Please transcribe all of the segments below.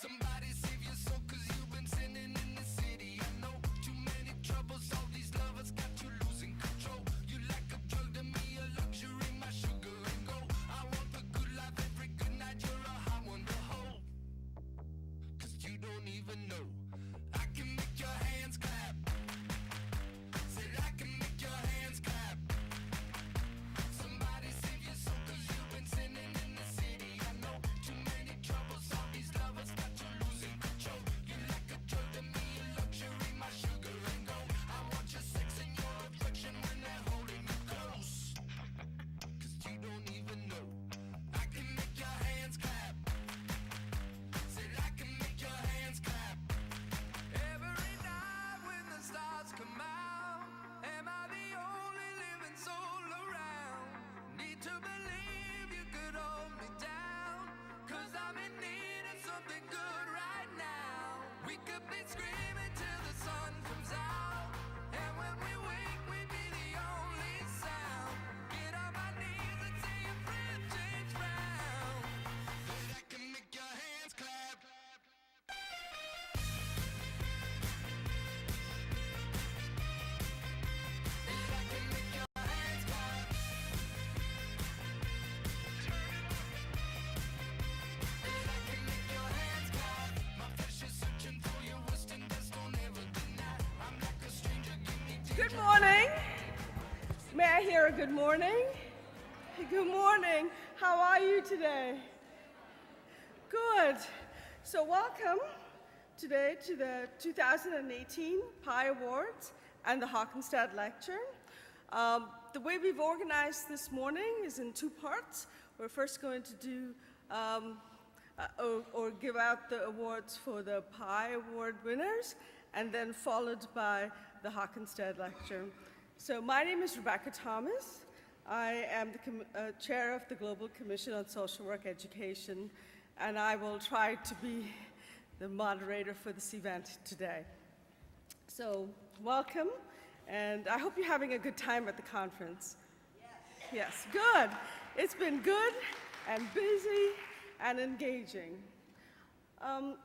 Somebody save your soul, cause you've been sinning in the city. I know too many troubles, all these lovers got you losing control. You like a drug to me, a luxury, my sugar and gold. I want the good life every good night, you're a hot one to hold. Cause you don't even know. I can make your hands clap. Said I can make your hands clap. Somebody save your soul, cause you've been sinning in the city. I know too many troubles, all these lovers got you losing control. You like a drug to me, a luxury, my sugar and gold. I want your sex and your affection when they're holding you close. Cause you don't even know. I can make your hands clap. Said I can make your hands clap. Every night when the stars come out, am I the only living soul around? Need to believe you could hold me down, cause I'm in need of something good right now. We could be screaming till the sun comes out, and when we wake we'd be the only sound. Get on my knees and say your friend change round. That I can make your hands clap. Good morning. May I hear a good morning? Good morning. How are you today? Good. So welcome today to the 2018 Pi Awards and the Hokenstad Lecture. The way we've organized this morning is in two parts. We're first going to do or give out the awards for the Pi Award winners, and then followed by the Hokenstad Lecture. So my name is Rebecca Thomas. I am the chair of the Global Commission on Social Work Education, and I will try to be the moderator for this event today. So welcome, and I hope you're having a good time at the conference. Yes, good. It's been good and busy and engaging.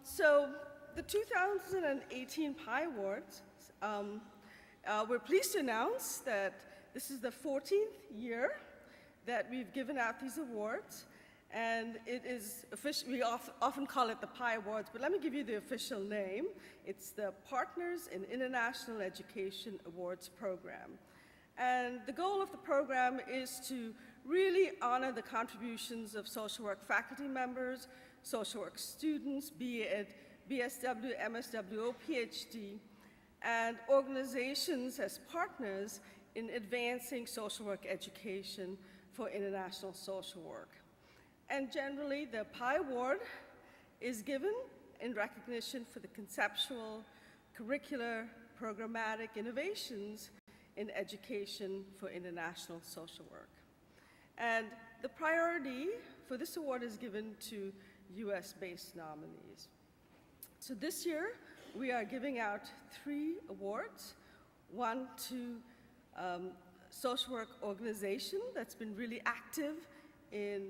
So the 2018 Pi Awards, we're pleased to announce that this is the 14th year that we've given out these awards, and it is official. We often call it the Pi Awards, but let me give you the official name. It's the Partners in International Education Awards Program. And the goal of the program is to really honor the contributions of social work faculty members, social work students, be it BSW, MSW, or PhD, and organizations as partners in advancing social work education for international social work. And generally, the Pi Award is given in recognition for the conceptual, curricular, programmatic innovations in education for international social work. And the priority for this award is given to US-based nominees. So this year, we are giving out 3 awards, one to social work organization that's been really active in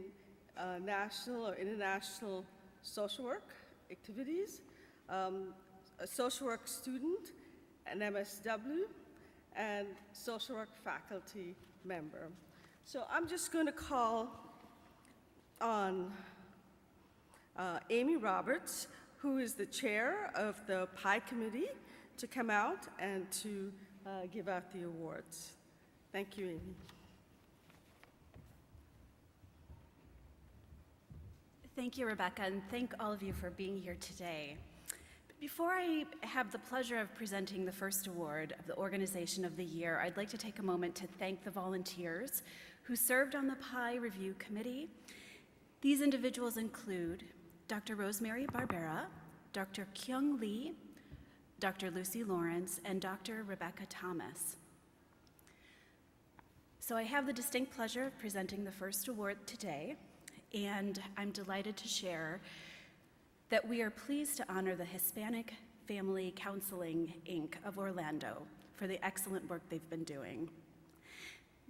national or international social work activities, a social work student, an MSW, and social work faculty member. So I'm just going to call on Amy Roberts, who is the chair of the Pi Committee, to come out and to give out the awards. Thank you, Amy. Thank you, Rebecca, and thank all of you for being here today. Before I have the pleasure of presenting the first award of the Organization of the Year, I'd like to take a moment to thank the volunteers who served on the Pi Review Committee. These individuals include Dr. Rosemary Barbera, Dr. Kyung Lee, Dr. Lucy Lawrence, and Dr. Rebecca Thomas. So I have the distinct pleasure of presenting the first award today, and I'm delighted to share that we are pleased to honor the Hispanic Family Counseling, Inc. of Orlando for the excellent work they've been doing.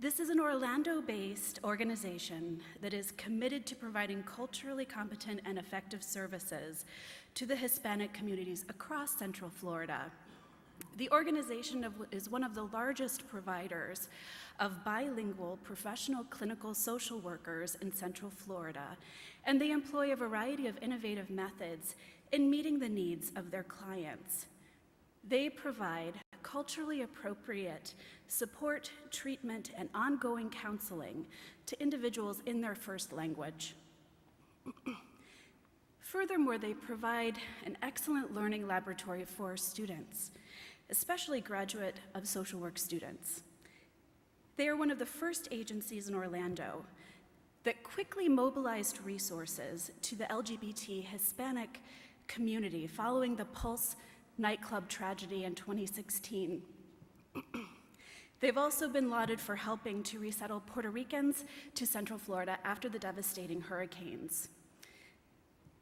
This is an Orlando-based organization that is committed to providing culturally competent and effective services to the Hispanic communities across Central Florida. The organization is one of the largest providers of bilingual professional clinical social workers in Central Florida, and they employ a variety of innovative methods in meeting the needs of their clients. They provide culturally appropriate support, treatment, and ongoing counseling to individuals in their first language. Furthermore, they provide an excellent learning laboratory for students, especially graduate of social work students. They are one of the first agencies in Orlando that quickly mobilized resources to the LGBT Hispanic community following the Pulse nightclub tragedy in 2016. They've also been lauded for helping to resettle Puerto Ricans to Central Florida after the devastating hurricanes.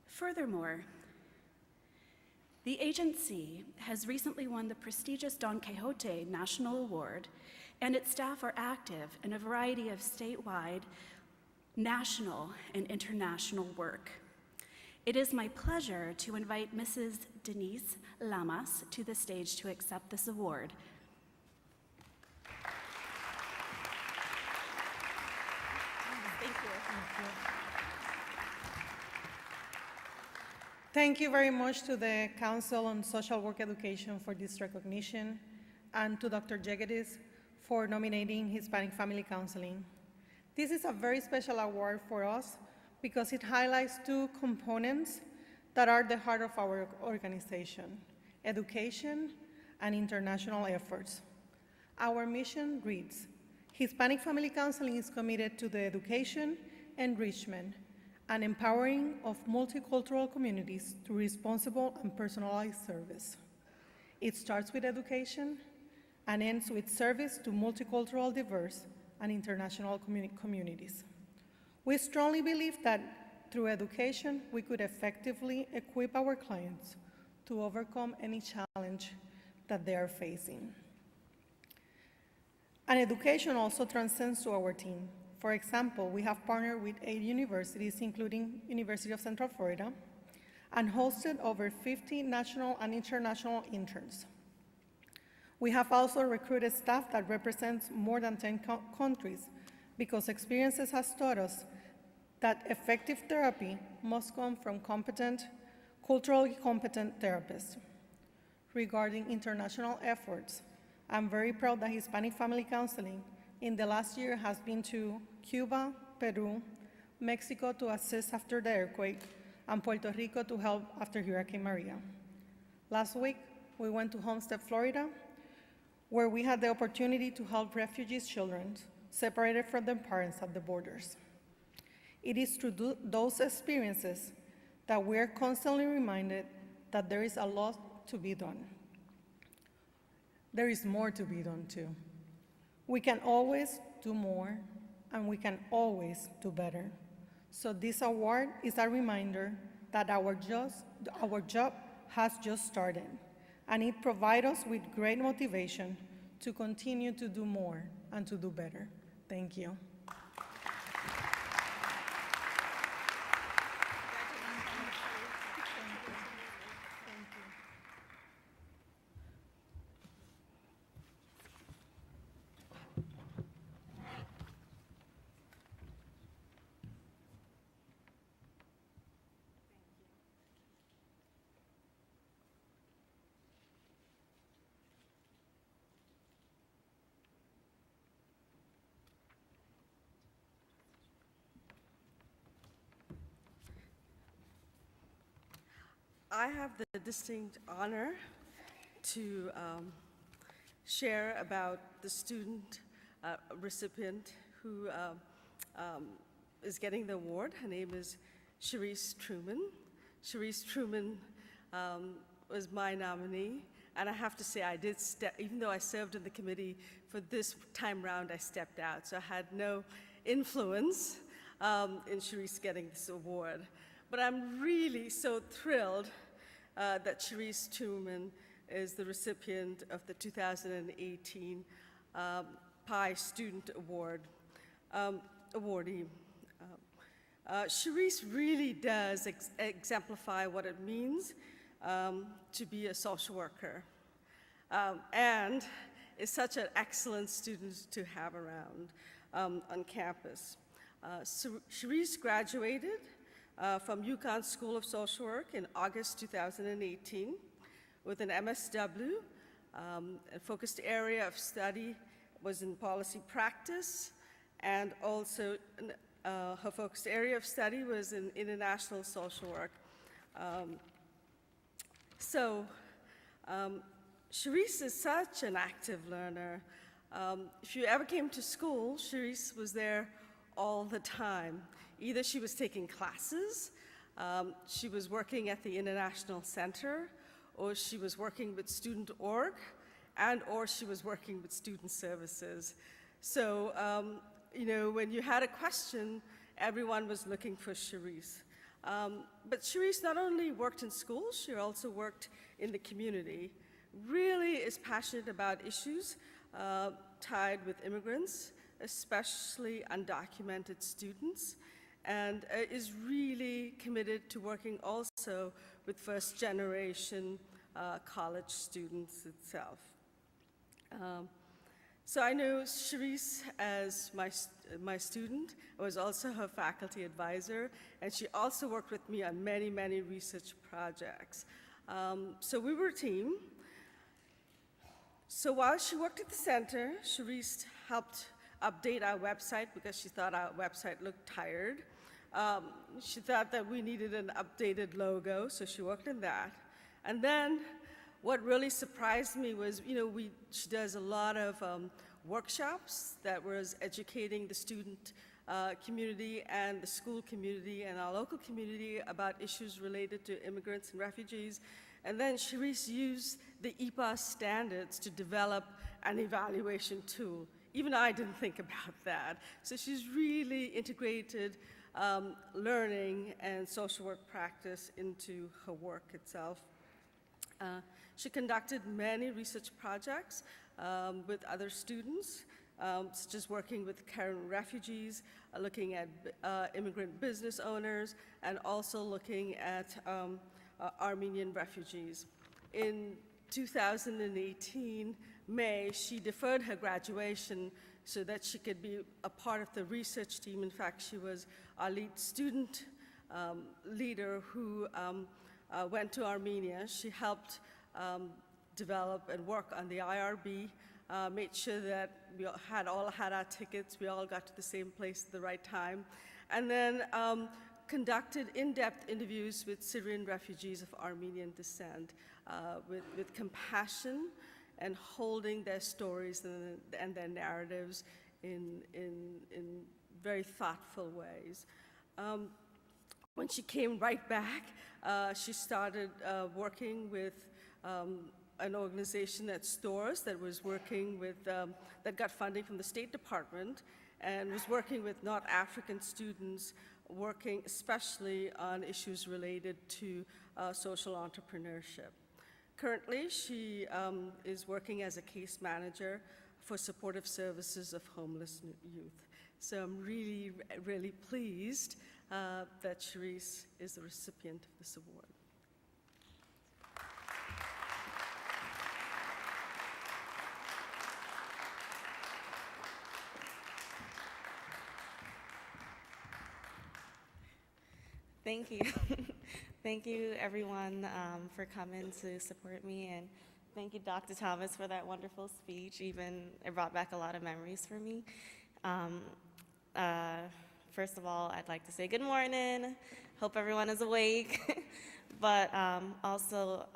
Furthermore, the agency has recently won the prestigious Don Quixote National Award, and its staff are active in a variety of statewide, national, and international work. It is my pleasure to invite Mrs. Denise Lamas to the stage to accept this award. Thank you. Thank you very much to the Council on Social Work Education for this recognition, and to Dr. Gables for nominating Hispanic Family Counseling. This is a very special award for us because it highlights two components that are the heart of our organization: education and international efforts. Our mission reads, Hispanic Family Counseling is committed to the education, enrichment, and empowering of multicultural communities through responsible and personalized service. It starts with education and ends with service to multicultural, diverse, and international communities. We strongly believe that through education, we could effectively equip our clients to overcome any challenge that they are facing. And education also transcends to our team. For example, we have partnered with 8 universities, including University of Central Florida, and hosted over 50 national and international interns. We have also recruited staff that represents more than 10 countries, because experiences has taught us that effective therapy must come from culturally competent therapists. Regarding international efforts, I'm very proud that Hispanic Family Counseling in the last year has been to Cuba, Peru, Mexico to assist after the earthquake, and Puerto Rico to help after Hurricane Maria. Last week, we went to Homestead, Florida, where we had the opportunity to help refugees' children separated from their parents at the borders. It is through those experiences that we are constantly reminded that there is a lot to be done. There is more to be done too. We can always do more, and we can always do better. So this award is a reminder that our job has just started, and it provides us with great motivation to continue to do more and to do better. Thank you. I have the distinct honor to share about the student recipient who is getting the award. Her name is Sharice Truman. Sharice Truman was my nominee, and I have to say I did even though I served in the committee for this time round, I stepped out, so I had no influence in Sharice getting this award. But I'm really so thrilled that Sharice Truman is the recipient of the 2018 PI Student Award awardee. Shirley really does exemplify what it means to be a social worker, and is such an excellent student to have around on campus. Shirley graduated from UConn School of Social Work in August 2018 with an MSW. A focused area of study was in policy practice, and also her focused area of study was in international social work. Shirley is such an active learner. If you ever came to school, Shirley was there all the time. Either she was taking classes, she was working at the International Center, or she was working with Student Org, or she was working with Student Services. So, when you had a question, everyone was looking for Shirley. But Shirley not only worked in school, she also worked in the community. Really is passionate about issues tied with immigrants, especially undocumented students, and is really committed to working also with first-generation college students itself. So I know Shirley as my student. I was also her faculty advisor, and she also worked with me on many, many research projects. So we were a team. So while she worked at the center, Shirley helped update our website because she thought our website looked tired. She thought that we needed an updated logo, so she worked on that. And then what really surprised me was, she does a lot of workshops that was educating the student community and the school community and our local community about issues related to immigrants and refugees. And then Shirley used the EPA standards to develop an evaluation tool. Even I didn't think about that. So she's really integrated learning and social work practice into her work itself. She conducted many research projects with other students, such as working with current refugees, looking at immigrant business owners, and also looking at Armenian refugees. In 2018, May, she deferred her graduation so that she could be a part of the research team. In fact, she was our lead student leader who went to Armenia. She helped develop and work on the IRB, made sure that we all had our tickets, we all got to the same place at the right time, and then conducted in-depth interviews with Syrian refugees of Armenian descent with compassion and holding their stories and their narratives in very thoughtful ways. When she came right back, she started working with an organization at Stores that was working with, that got funding from the State Department and was working with North African students, working especially on issues related to social entrepreneurship. Currently, she is working as a case manager for supportive services of homeless youth. So I'm really, really pleased that Shirley is the recipient of this award. Thank you. Thank you, everyone, for coming to support me, and thank you, Dr. Thomas, for that wonderful speech. It brought back a lot of memories for me. First of all, I'd like to say good morning. Hope everyone is awake. But also,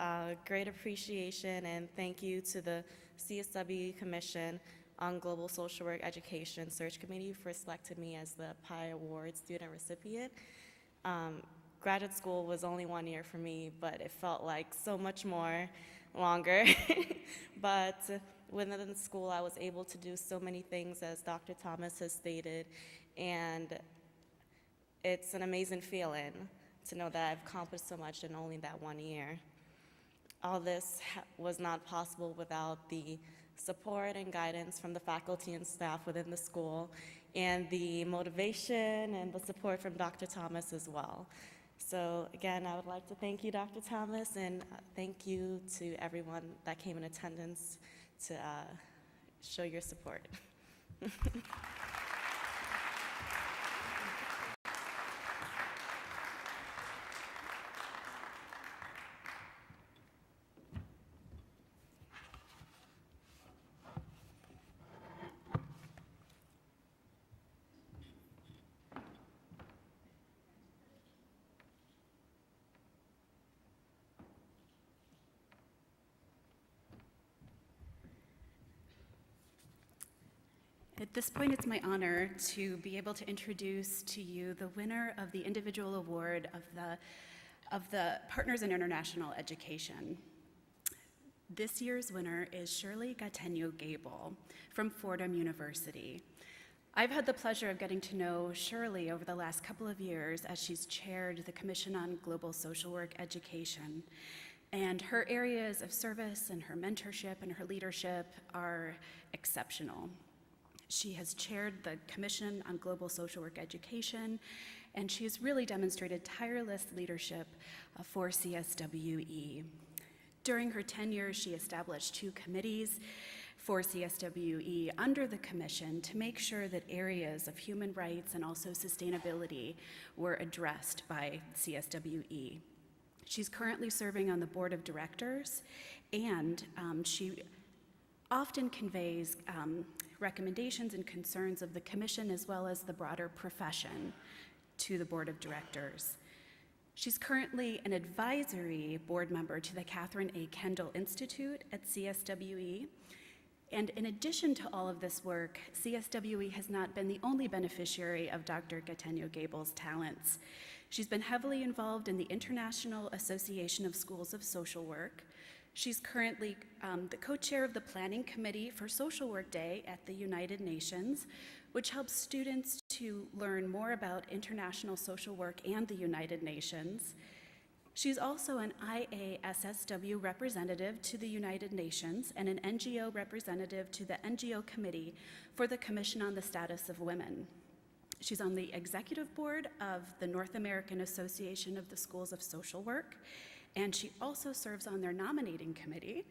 great appreciation and thank you to the CSWE Commission on Global Social Work Education Search Committee for selecting me as the PI Award student recipient. Graduate school was only 1 year for me, but it felt like so much more longer. But within the school, I was able to do so many things, as Dr. Thomas has stated, and it's an amazing feeling to know that I've accomplished so much in only that 1 year. All this was not possible without the support and guidance from the faculty and staff within the school, and the motivation and the support from Dr. Thomas as well. So again, I would like to thank you, Dr. Thomas, and thank you to everyone that came in attendance to show your support. At this point, it's my honor to be able to introduce to you the winner of the individual award of the Partners in International Education. This year's winner is Shirley Gable from Fordham University. I've had the pleasure of getting to know Shirley over the last couple of years as she's chaired the Commission on Global Social Work Education. And her areas of service and her mentorship and her leadership are exceptional. She has chaired the Commission on Global Social Work Education, and she has really demonstrated tireless leadership for CSWE. During her tenure, she established 2 committees for CSWE under the Commission to make sure that areas of human rights and also sustainability were addressed by CSWE. She's currently serving on the board of directors, and she often conveys recommendations and concerns of the Commission as well as the broader profession to the board of directors. She's currently an advisory board member to the Catherine A. Kendall Institute at CSWE. And in addition to all of this work, CSWE has not been the only beneficiary of Dr. Gable's talents. She's been heavily involved in the International Association of Schools of Social Work. She's currently the co-chair of the Planning Committee for Social Work Day at the United Nations, which helps students to learn more about international social work and the United Nations. She's also an IASSW representative to the United Nations and an NGO representative to the NGO Committee for the Commission on the Status of Women. She's on the executive board of the North American Association of the Schools of Social Work, and she also serves on their nominating committee.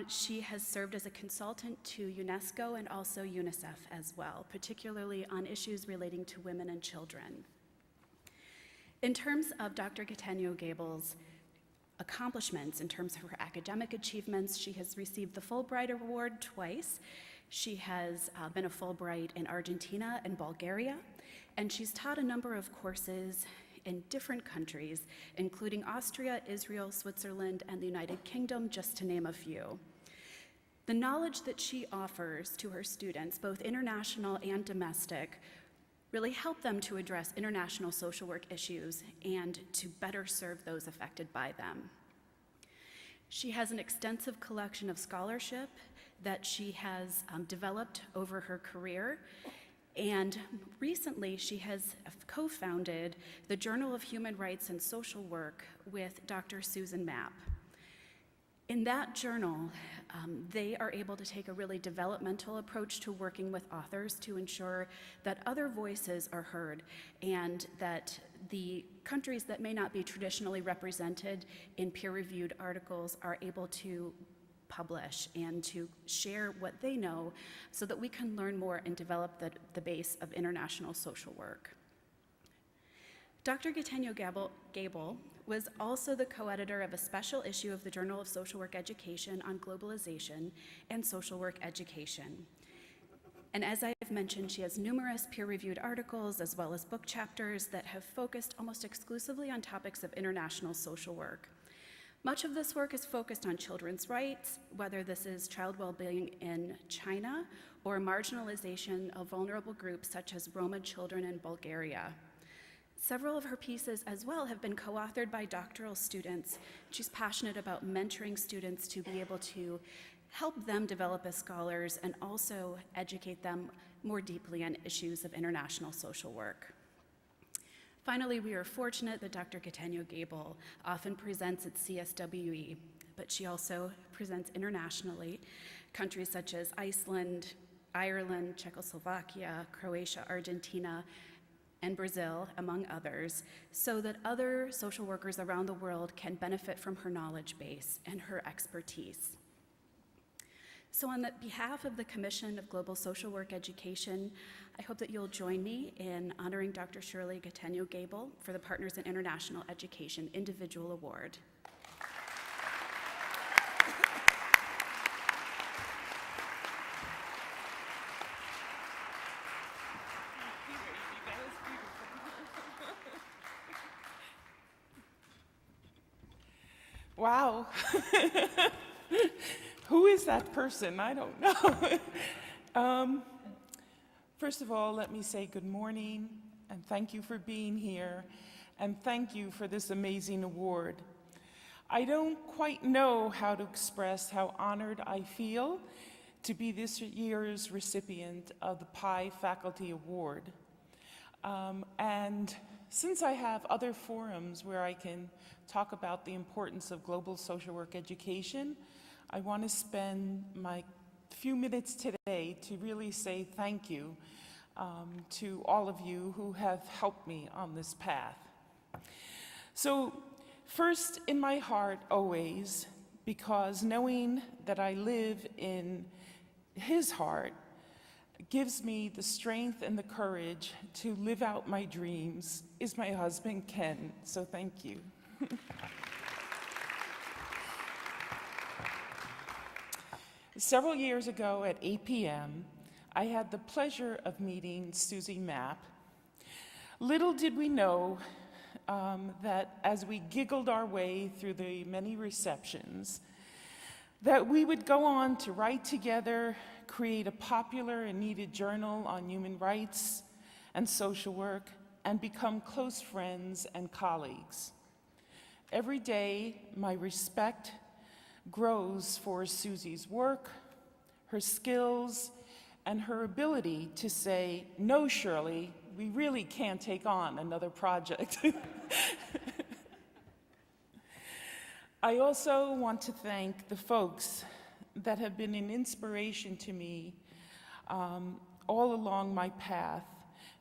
She has served as a consultant to UNESCO and also UNICEF as well, particularly on issues relating to women and children. In terms of Dr. Gable's accomplishments, in terms of her academic achievements, she has received the Fulbright Award twice. She has been a Fulbright in Argentina and Bulgaria, and she's taught a number of courses in different countries, including Austria, Israel, Switzerland, and the United Kingdom, just to name a few. The knowledge that she offers to her students, both international and domestic, really help them to address international social work issues and to better serve those affected by them. She has an extensive collection of scholarship that she has developed over her career. And recently, she has co-founded the Journal of Human Rights and Social Work with Dr. Susan Mapp. In that journal, they are able to take a really developmental approach to working with authors to ensure that other voices are heard and that the countries that may not be traditionally represented in peer-reviewed articles are able to publish and to share what they know so that we can learn more and develop the base of international social work. Dr. Gable was also the co-editor of a special issue of the Journal of Social Work Education on globalization and social work education. And as I've mentioned, she has numerous peer-reviewed articles as well as book chapters that have focused almost exclusively on topics of international social work. Much of this work is focused on children's rights, whether this is child well-being in China or marginalization of vulnerable groups such as Roma children in Bulgaria. Several of her pieces as well have been co-authored by doctoral students. She's passionate about mentoring students to be able to help them develop as scholars and also educate them more deeply on issues of international social work. Finally, we are fortunate that Dr. Gable often presents at CSWE, but she also presents internationally, countries such as Iceland, Ireland, Czechoslovakia, Croatia, Argentina, and Brazil, among others, so that other social workers around the world can benefit from her knowledge base and her expertise. So on the behalf of the Commission of Global Social Work Education, I hope that you'll join me in honoring Dr. Shirley Gatenio-Gable for the Partners in International Education Individual Award. Wow. Who is that person? I don't know. First of all, let me say good morning and thank you for being here and thank you for this amazing award. I don't quite know how to express how honored I feel to be this year's recipient of the PI Faculty Award. And since I have other forums where I can talk about the importance of global social work education, I want to spend my few minutes today to really say thank you to all of you who have helped me on this path. So first in my heart always, because knowing that I live in his heart gives me the strength and the courage to live out my dreams, is my husband, Ken. So thank you. Several years ago at APM, I had the pleasure of meeting Susie Mapp. Little did we know that as we giggled our way through the many receptions, that we would go on to write together, create a popular and needed journal on human rights and social work, and become close friends and colleagues. Every day, my respect grows for Susie's work, her skills, and her ability to say, "No, Shirley, we really can't take on another project." I also want to thank the folks that have been an inspiration to me all along my path,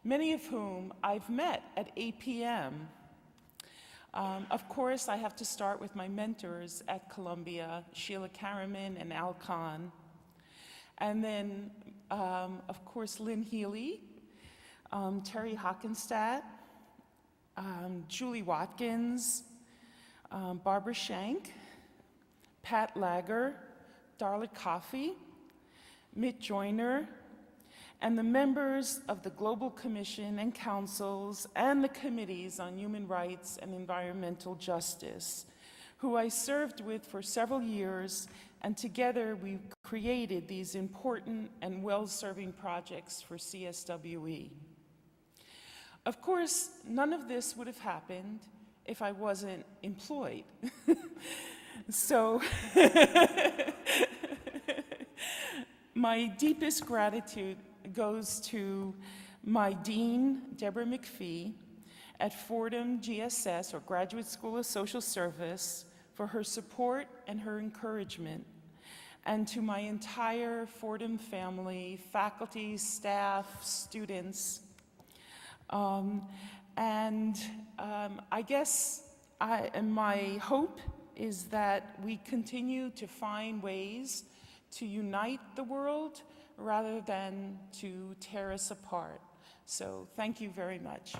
many of whom I've met at APM. Of course, I have to start with my mentors at Columbia, Sheila Karaman and Al Khan. And then, of course, Lynn Healy, Terry Hokenstad, Julie Watkins, Barbara Shank, Pat Lager, Darla Coffey, Mitt Joyner, and the members of the Global Commission and councils and the committees on human rights and environmental justice, who I served with for several years, and together we created these important and well-serving projects for CSWE. Of course, none of this would have happened if I wasn't employed. So my deepest gratitude goes to my dean, Deborah McPhee, at Fordham GSS, or Graduate School of Social Service, for her support and her encouragement, and to my entire Fordham family, faculty, staff, students. I guess my hope is that we continue to find ways to unite the world rather than to tear us apart. So thank you very much.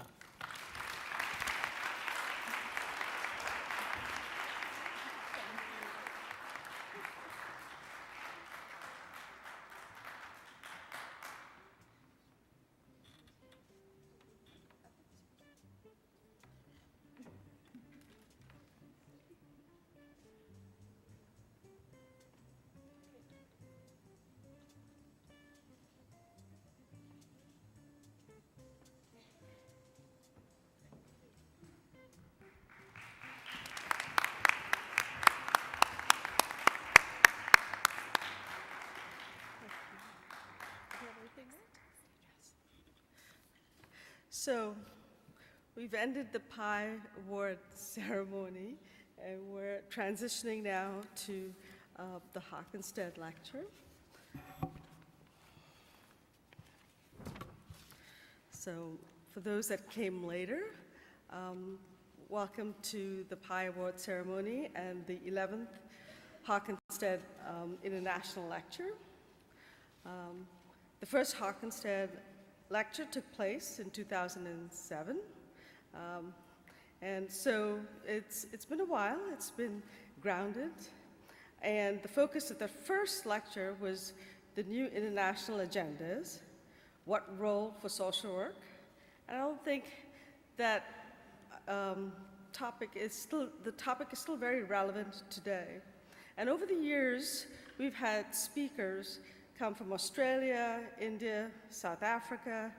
So we've ended the PI Award ceremony, And we're transitioning now to the Hokenstad Lecture. So for those that came later, welcome to the Pi Award ceremony and the 11th Hokenstad International Lecture. The first Hokenstad Lecture took place in 2007. And so it's been a while, it's been grounded. And the focus of the first lecture was the new international agendas, what role for social work. And I don't think that the topic is still very relevant today. And over the years, we've had speakers come from Australia, India, South Africa,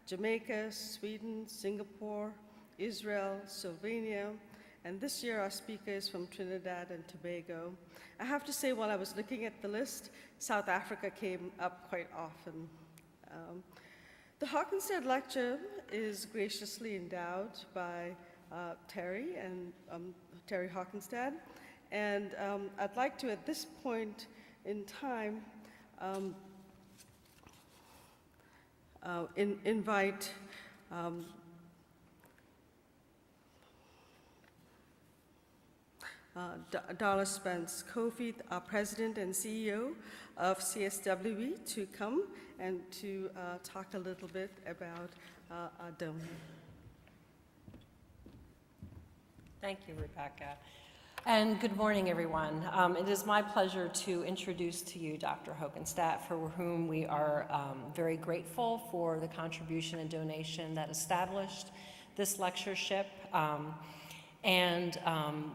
Jamaica, Sweden, Singapore, Israel, Slovenia, and this year our speaker is from Trinidad and Tobago. I have to say, while I was looking at the list, South Africa came up quite often. The Hokenstad Lecture is graciously endowed by Terry and Terry Hokenstad, and I'd like to, at this point in time, invite Darla Spence-Kofi, our President and CEO of CSWE, to come and to talk a little bit about our donor. Thank you, Rebecca. And good morning, everyone. It is my pleasure to introduce to you Dr. Hokenstad, for whom we are very grateful for the contribution and donation that established this lectureship.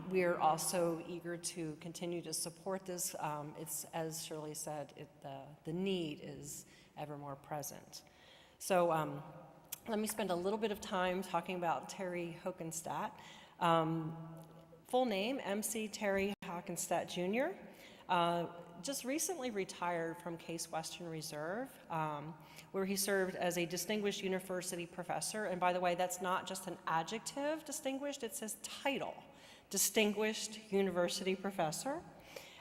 We are also eager to continue to support this. It's, as Shirley said, the need is ever more present. So let me spend a little bit of time talking about Terry Hokenstad. Full name, MC Terry Hokenstad Jr. Just recently retired from Case Western Reserve, where he served as a distinguished university professor. And by the way, that's not just an adjective, distinguished, it's his title, distinguished university professor.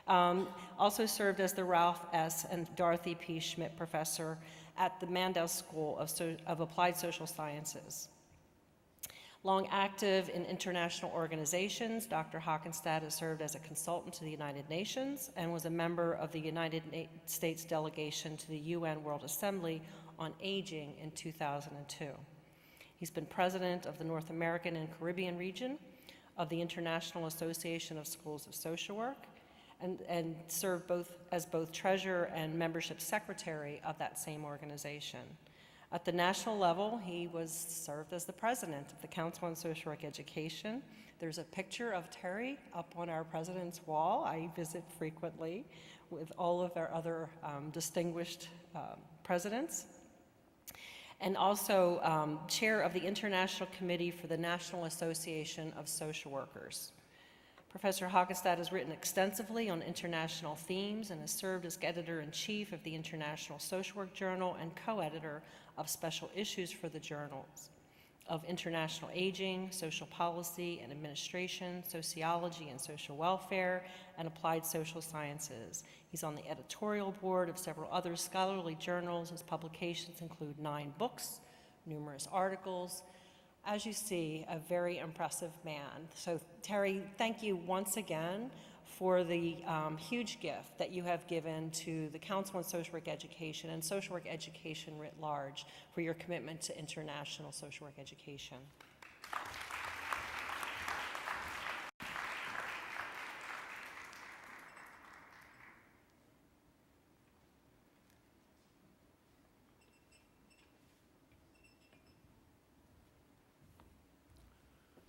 Also served as the Ralph S. and Dorothy P. Schmidt Professor at the Mandel School of Applied Social Sciences. Long active in international organizations, Dr. Hokenstad has served as a consultant to the United Nations and was a member of the United States delegation to the UN World Assembly on Aging in 2002. He's been president of the North American and Caribbean region of the International Association of Schools of Social Work and served as both treasurer and membership secretary of that same organization. At the national level, he served as the president of the Council on Social Work Education. There's a picture of Terry up on our president's wall. I visit frequently with all of our other distinguished presidents. And also chair of the International Committee for the National Association of Social Workers. Professor Hokenstad has written extensively on international themes and has served as editor-in-chief of the International Social Work Journal and co-editor of special issues for the journals of International Aging, Social Policy and Administration, Sociology and Social Welfare, and Applied Social Sciences. He's on the editorial board of several other scholarly journals. His publications include 9 books, numerous articles. As you see, a very impressive man. So Terry, thank you once again for the huge gift that you have given to the Council on Social Work Education and social work education writ large for your commitment to international social work education.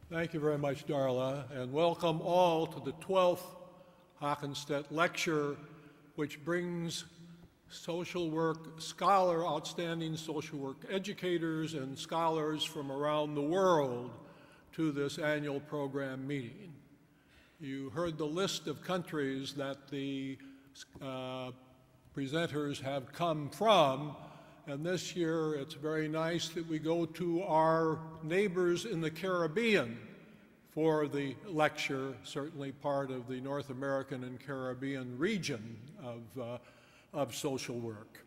Thank you very much, Darla, and welcome all to the 12th Hokenstad Lecture, which brings social work outstanding social work educators and scholars from around the world to this annual program meeting. You heard the list of countries that the presenters have come from, and this year it's very nice that we go to our neighbors in the Caribbean for the lecture, certainly part of the North American and Caribbean region of social work.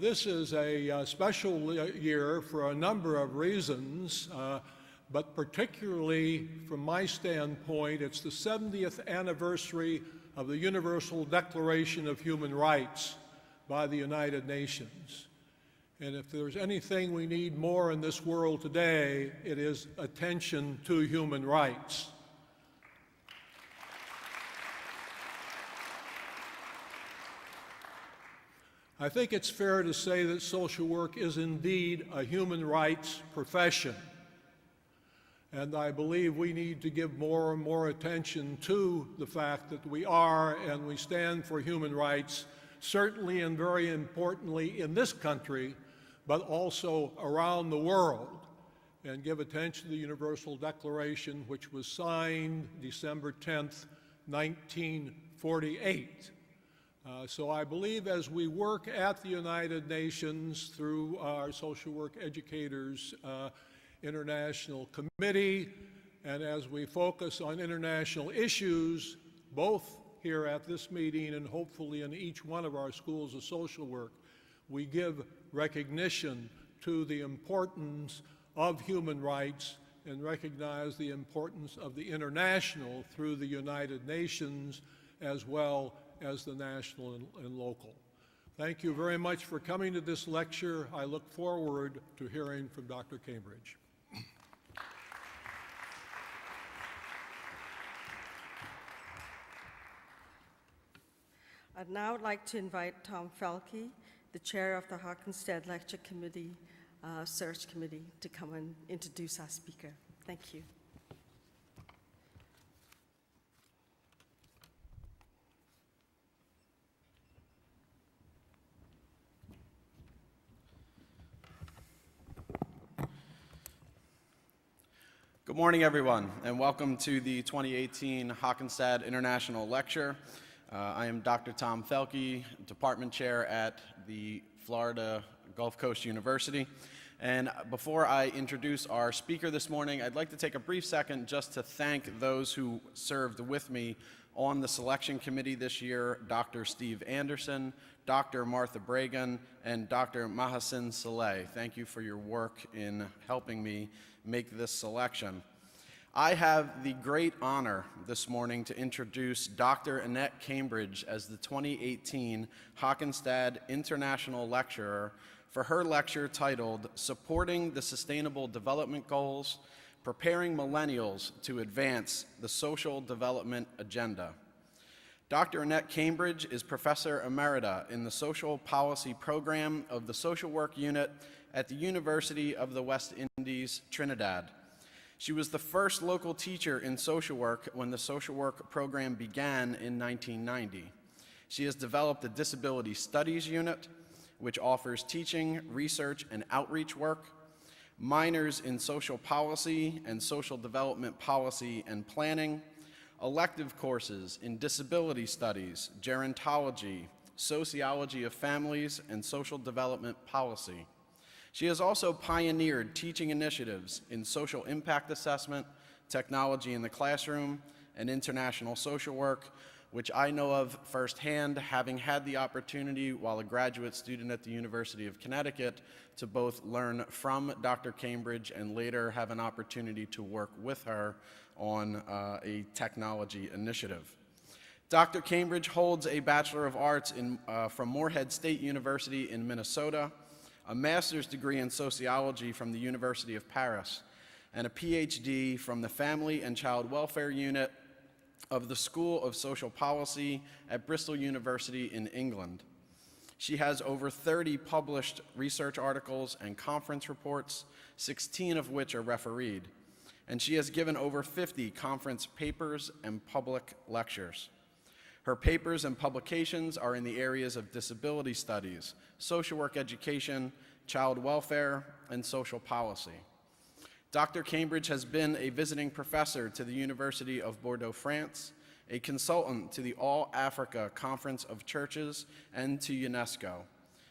This is a special year for a number of reasons, but particularly from my standpoint, it's the 70th anniversary of the Universal Declaration of Human Rights by the United Nations. And if there's anything we need more in this world today, it is attention to human rights. I think it's fair to say that social work is indeed a human rights profession. And I believe we need to give more and more attention to the fact that we are and we stand for human rights, certainly and very importantly in this country, but also around the world, and give attention to the Universal Declaration, which was signed December 10th, 1948. So I believe as we work at the United Nations through our Social Work Educators International Committee, and as we focus on international issues, both here at this meeting and hopefully in each one of our schools of social work, we give recognition to the importance of human rights and recognize the importance of the international through the United Nations as well as the national and local. Thank you very much for coming to this lecture. I look forward to hearing from Dr. Cambridge. I'd now like to invite Tom Falchi, the chair of the Hokenstad Lecture Committee, Search Committee, to come and introduce our speaker. Thank you. Good morning, everyone, and welcome to the 2018 Hokenstad International Lecture. I am Dr. Tom Falchi, Department Chair at the Florida Gulf Coast University. And before I introduce our speaker this morning, I'd like to take a brief second just to thank those who served with me on the selection committee this year, Dr. Steve Anderson, Dr. Martha Bragan, and Dr. Mahasin Saleh. Thank you for your work in helping me make this selection. I have the great honor this morning to introduce Dr. Innette Cambridge as the 2018 Hokenstad International Lecturer for her lecture titled Supporting the Sustainable Development Goals, Preparing Millennials to Advance the Social Development Agenda. Dr. Innette Cambridge is Professor Emerita in the Social Policy Program of the Social Work Unit at the University of the West Indies, Trinidad. She was the first local teacher in social work when the social work program began in 1990. She has developed a disability studies unit, which offers teaching, research, and outreach work, minors in social policy and social development policy and planning, elective courses in disability studies, gerontology, sociology of families, and social development policy. She has also pioneered teaching initiatives in social impact assessment, technology in the classroom, and international social work, which I know of firsthand, having had the opportunity while a graduate student at the University of Connecticut to both learn from Dr. Cambridge and later have an opportunity to work with her on a technology initiative. Dr. Cambridge holds a Bachelor of Arts from Morehead State University in Minnesota, a master's degree in sociology from the University of Paris, and a PhD from the Family and Child Welfare Unit of the School of Social Policy at Bristol University in England. She has over 30 published research articles and conference reports, 16 of which are refereed, and she has given over 50 conference papers and public lectures. Her papers and publications are in the areas of disability studies, social work education, child welfare, and social policy. Dr. Cambridge has been a visiting professor to the University of Bordeaux, France, a consultant to the All Africa Conference of Churches and to UNESCO,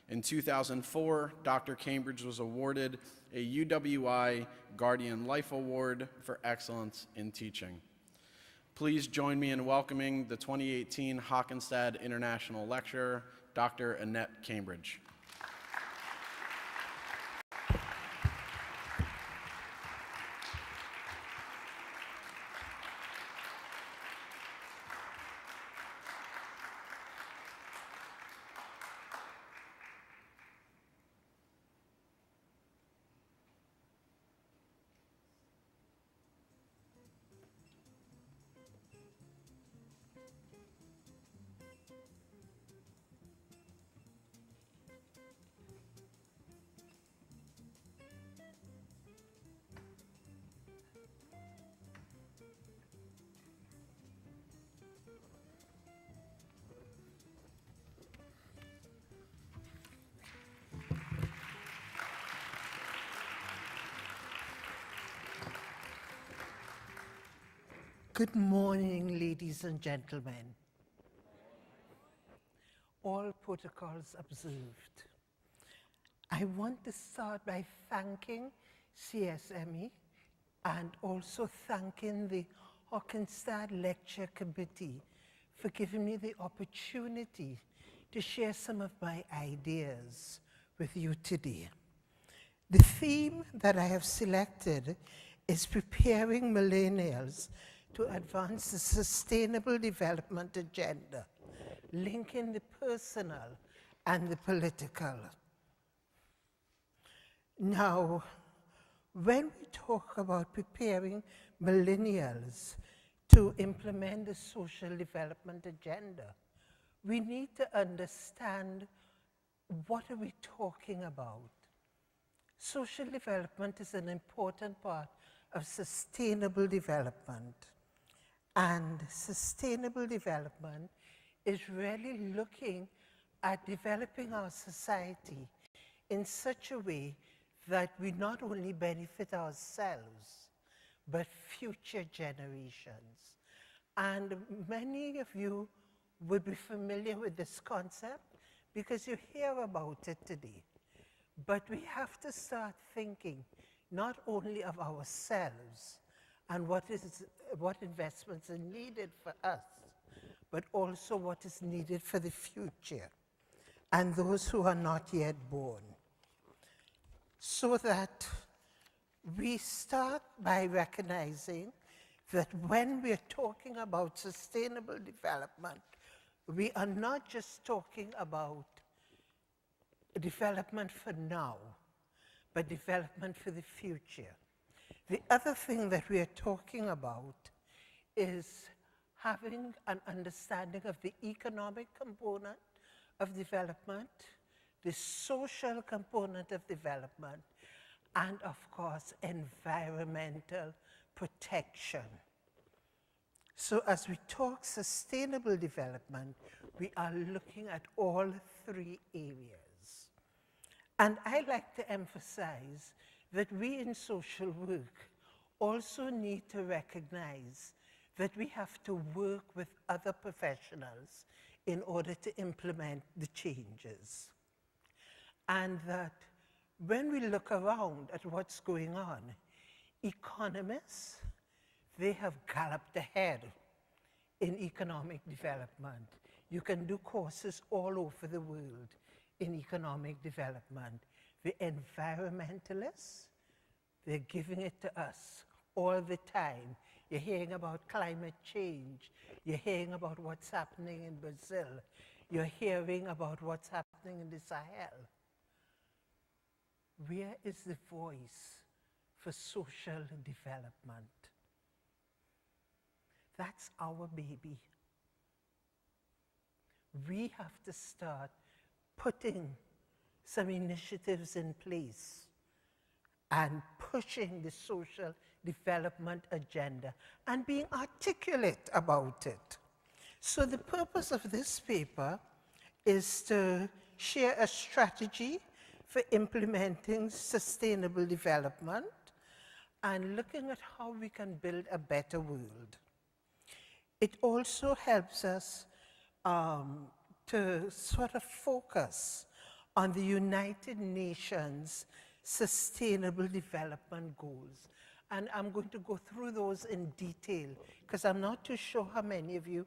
In 2004, Dr. Cambridge was awarded a UWI Guardian Life Award for excellence in teaching. Please join me in welcoming the 2018 Hokenstad International Lecturer, Dr. Innette Cambridge. Good morning, ladies and gentlemen. All protocols observed. I want to start by thanking CSWE and also thanking the Hokenstad Lecture Committee for giving me the opportunity to share some of my ideas with you today. The theme that I have selected is preparing millennials to advance the Sustainable Development Agenda, linking the personal and the political. Now, when we talk about preparing millennials to implement the Social Development Agenda, we need to understand what are we talking about. Social development is an important part of sustainable development. And sustainable development is really looking at developing our society in such a way that we not only benefit ourselves, but future generations. And many of you would be familiar with this concept because you hear about it today. But we have to start thinking not only of ourselves and what investments are needed for us, but also what is needed for the future and those who are not yet born. So that we start by recognizing that when we're talking about sustainable development, we are not just talking about development for now, but development for the future. The other thing that we are talking about is having an understanding of the economic component of development, the social component of development, and of course, environmental protection. So as we talk sustainable development, we are looking at all three areas. And I like to emphasize that we in social work also need to recognize that we have to work with other professionals in order to implement the changes. And that when we look around at what's going on, economists, they have galloped ahead in economic development. You can do courses all over the world in economic development. The environmentalists, they're giving it to us all the time. You're hearing about climate change. You're hearing about what's happening in Brazil. You're hearing about what's happening in the Sahel. Where is the voice for social development? That's our baby. We have to start putting some initiatives in place and pushing the social development agenda and being articulate about it. So the purpose of this paper is to share a strategy for implementing sustainable development and looking at how we can build a better world. It also helps us to sort of focus on the United Nations Sustainable Development Goals. And I'm going to go through those in detail because I'm not too sure how many of you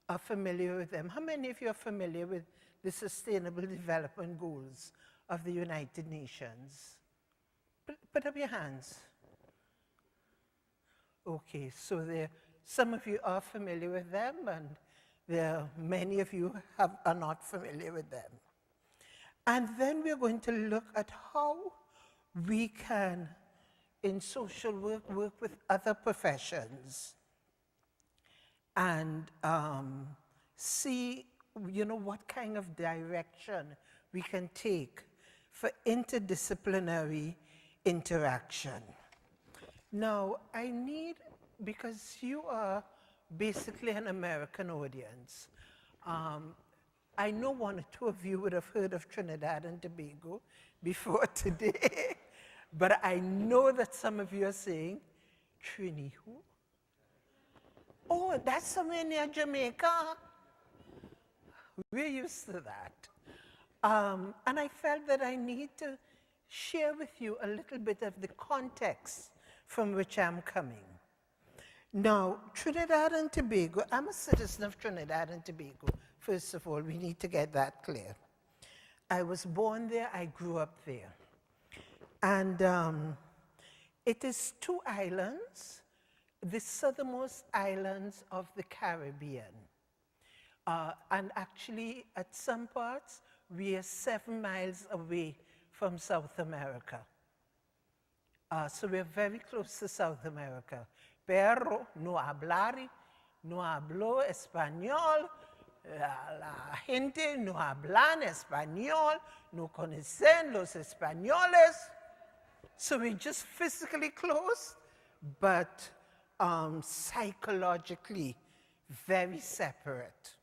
are familiar with them. How many of you are familiar with the Sustainable Development Goals of the United Nations? Put up your hands. Okay, so some of you are familiar with them, and many of you are not familiar with them. And then we're going to look at how we can, in social work, work with other professions and see, what kind of direction we can take for interdisciplinary interaction. Now, because you are basically an American audience, I know one or two of you would have heard of Trinidad and Tobago before today, but I know that some of you are saying, Trini who? Oh, that's somewhere near Jamaica. We're used to that. And I felt that I need to share with you a little bit of the context from which I'm coming. Now, Trinidad and Tobago, I'm a citizen of Trinidad and Tobago. First of all, we need to get that clear. I was born there, I grew up there. And it is 2 islands, the southernmost islands of the Caribbean. And actually, at some parts, we are 7 miles away from South America. So we're very close to South America. Pero no hablo español, la gente no hablan español, no conocen los españoles. So we're just physically close, but psychologically very separate.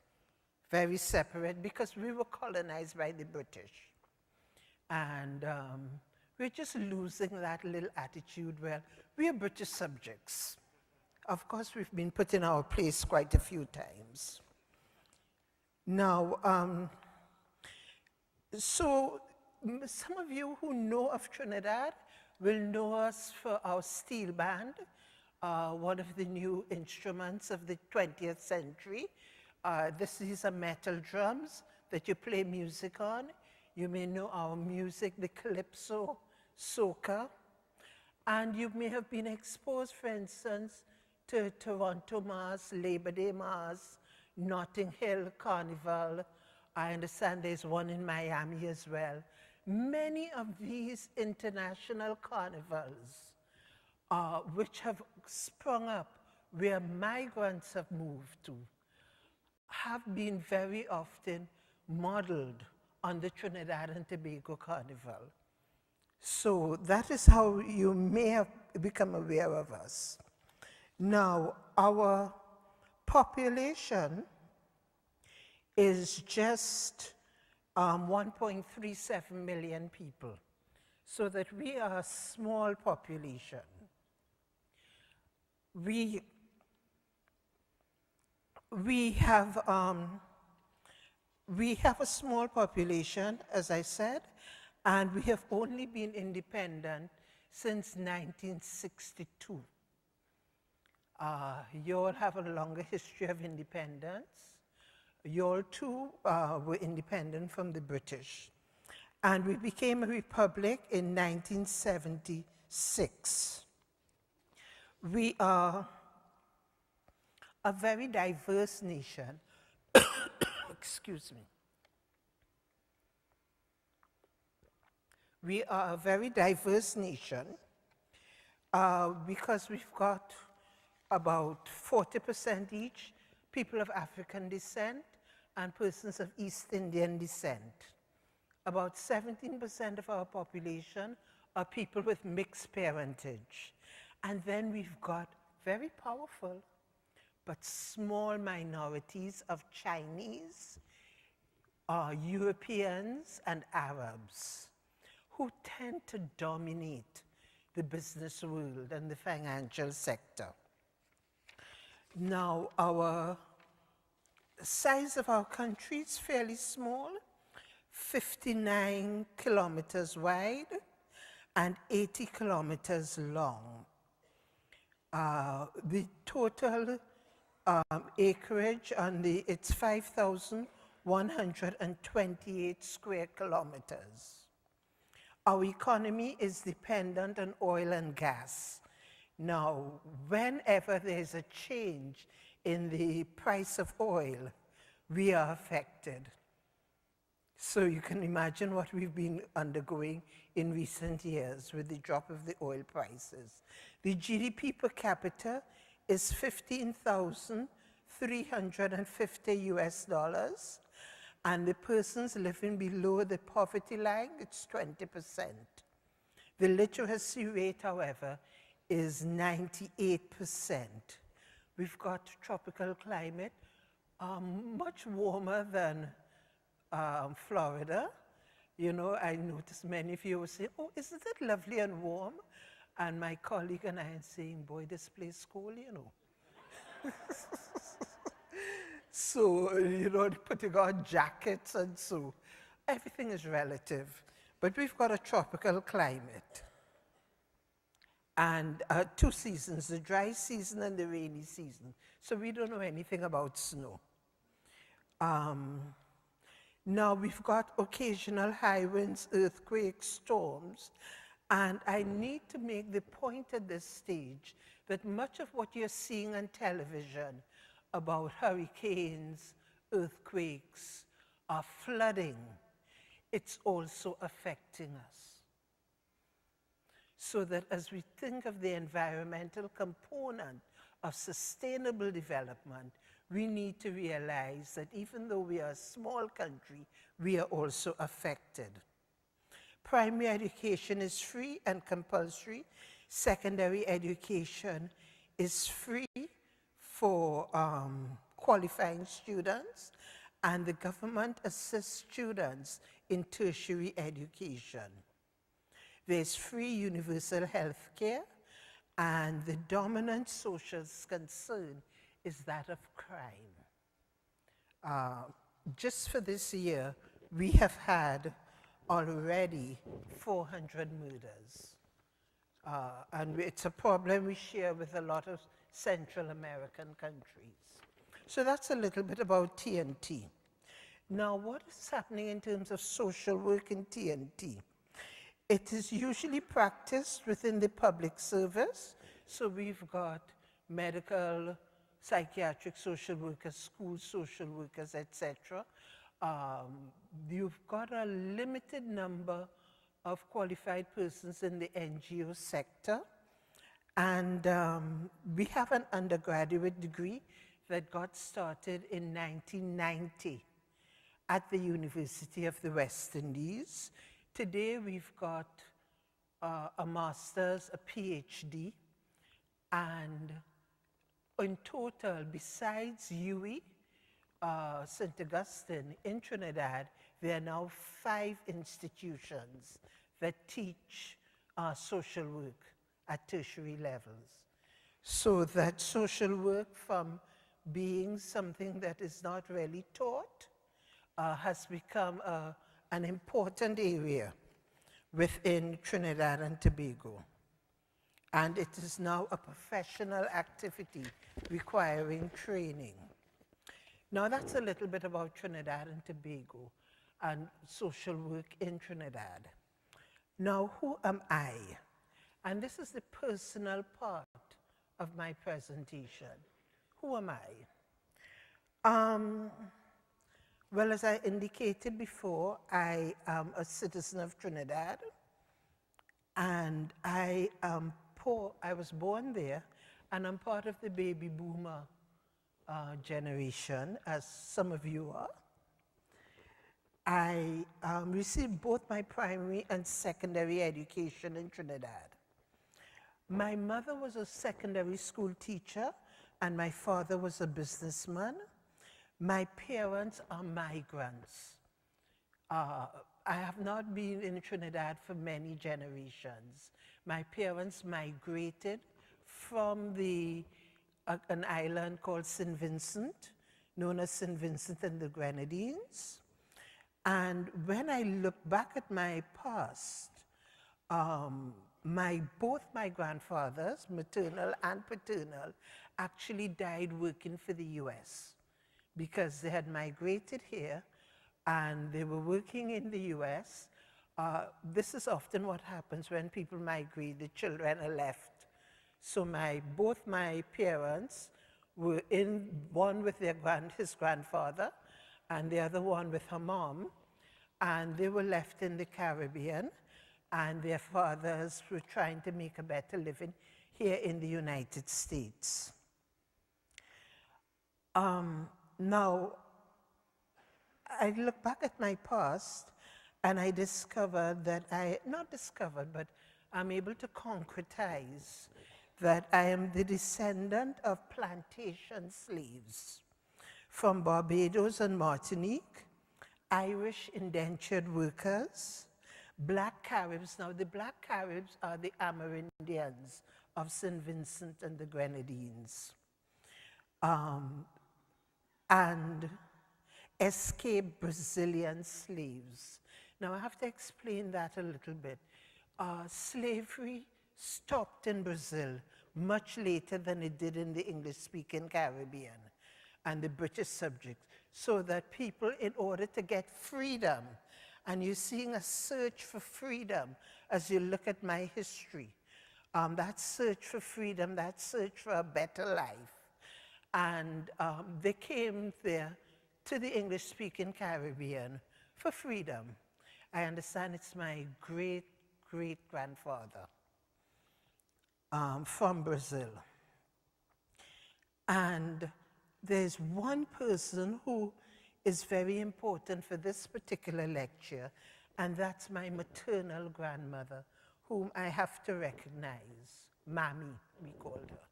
Very separate because we were colonized by the British. And we're just losing that little attitude where we are British subjects. Of course, we've been put in our place quite a few times. Now, so some of you who know of Trinidad will know us for our steel band, one of the new instruments of the 20th century. These are metal drums that you play music on. You may know our music, the calypso, soca. And you may have been exposed, for instance, to Toronto Mass, Labor Day Mass, Notting Hill Carnival. I understand there's one in Miami as well. Many of these international carnivals, which have sprung up where migrants have moved to, have been very often modeled on the Trinidad and Tobago Carnival. So that is how you may have become aware of us. Now, our population is just 1.37 million people, so that we are a small population. We have a small population, as I said, and we have only been independent since 1962. You all have a longer history of independence. You all too were independent from the British. And we became a republic in 1976. We are a very diverse nation. Excuse me. We are a very diverse nation because we've got about 40% each people of African descent and persons of East Indian descent. About 17% of our population are people with mixed parentage. And then we've got very powerful but small minorities of Chinese, Europeans, and Arabs who tend to dominate the business world and the financial sector. Now, our size of our country is fairly small, 59 kilometers wide and 80 kilometers long. The total acreage on it's 5,128 square kilometers. Our economy is dependent on oil and gas. Now, whenever there's a change in the price of oil, we are affected. So you can imagine what we've been undergoing in recent years with the drop of the oil prices. The GDP per capita is $15,350 US, and the persons living below the poverty line, it's 20%. The literacy rate, however, is 98%. We've got tropical climate, much warmer than Florida. You know, I noticed many of you will say, oh, isn't it lovely and warm? And my colleague and I are saying, boy, this place is cold, you know. So, you know, putting on jackets and so, everything is relative. But we've got a tropical climate. And 2 seasons, the dry season and the rainy season. So we don't know anything about snow. Now we've got occasional high winds, earthquakes, storms, and I need to make the point at this stage that much of what you're seeing on television about hurricanes, earthquakes, flooding, it's also affecting us. So that as we think of the environmental component of sustainable development, we need to realize that even though we are a small country, we are also affected. Primary education is free and compulsory. Secondary education is free for qualifying students, and the government assists students in tertiary education. There's free universal health care, and the dominant social concern is that of crime. Just for this year, we have had already 400 murders. And it's a problem we share with a lot of Central American countries. So that's a little bit about TNT. Now, what is happening in terms of social work in TNT? It is usually practiced within the public service. So we've got medical, psychiatric social workers, school social workers, etc. You've got a limited number of qualified persons in the NGO sector. And we have an undergraduate degree that got started in 1990 at the University of the West Indies. Today we've got a master's, a PhD, and in total, besides UWI, St. Augustine in Trinidad, there are now 5 institutions that teach social work at tertiary levels. So that social work, from being something that is not really taught, has become an important area within Trinidad and Tobago. And it is now a professional activity requiring training. Now that's a little bit about Trinidad and Tobago and social work in Trinidad. Now, who am I? And this is the personal part of my presentation. Who am I? Well, as I indicated before, I am a citizen of Trinidad, and I was born there, and I'm part of the baby boomer generation, as some of you are. I received both my primary and secondary education in Trinidad. My mother was a secondary school teacher, and my father was a businessman. My parents are migrants. I have not been in Trinidad for many generations. My parents migrated from an island called St. Vincent, known as St. Vincent and the Grenadines. And when I look back at my past, both my grandfathers, maternal and paternal, actually died working for the US because they had migrated here and they were working in the US. This is often what happens when people migrate, the children are left. So both my parents were one with his grandfather and the other one with her mom, and they were left in the Caribbean, and their fathers were trying to make a better living here in the United States. Now, I look back at my past, and I discovered that but I'm able to concretize that I am the descendant of plantation slaves from Barbados and Martinique, Irish indentured workers, Black Caribs. Now, the Black Caribs are the Amerindians of St. Vincent and the Grenadines, and escaped Brazilian slaves. Now, I have to explain that a little bit. Slavery stopped in Brazil much later than it did in the English-speaking Caribbean and the British subjects, so that people, in order to get freedom, and you're seeing a search for freedom as you look at my history, that search for freedom, that search for a better life. And they came there to the English-speaking Caribbean for freedom. I understand it's my great-great-grandfather from Brazil. And there's one person who is very important for this particular lecture, and that's my maternal grandmother, whom I have to recognize. Mammy, we called her.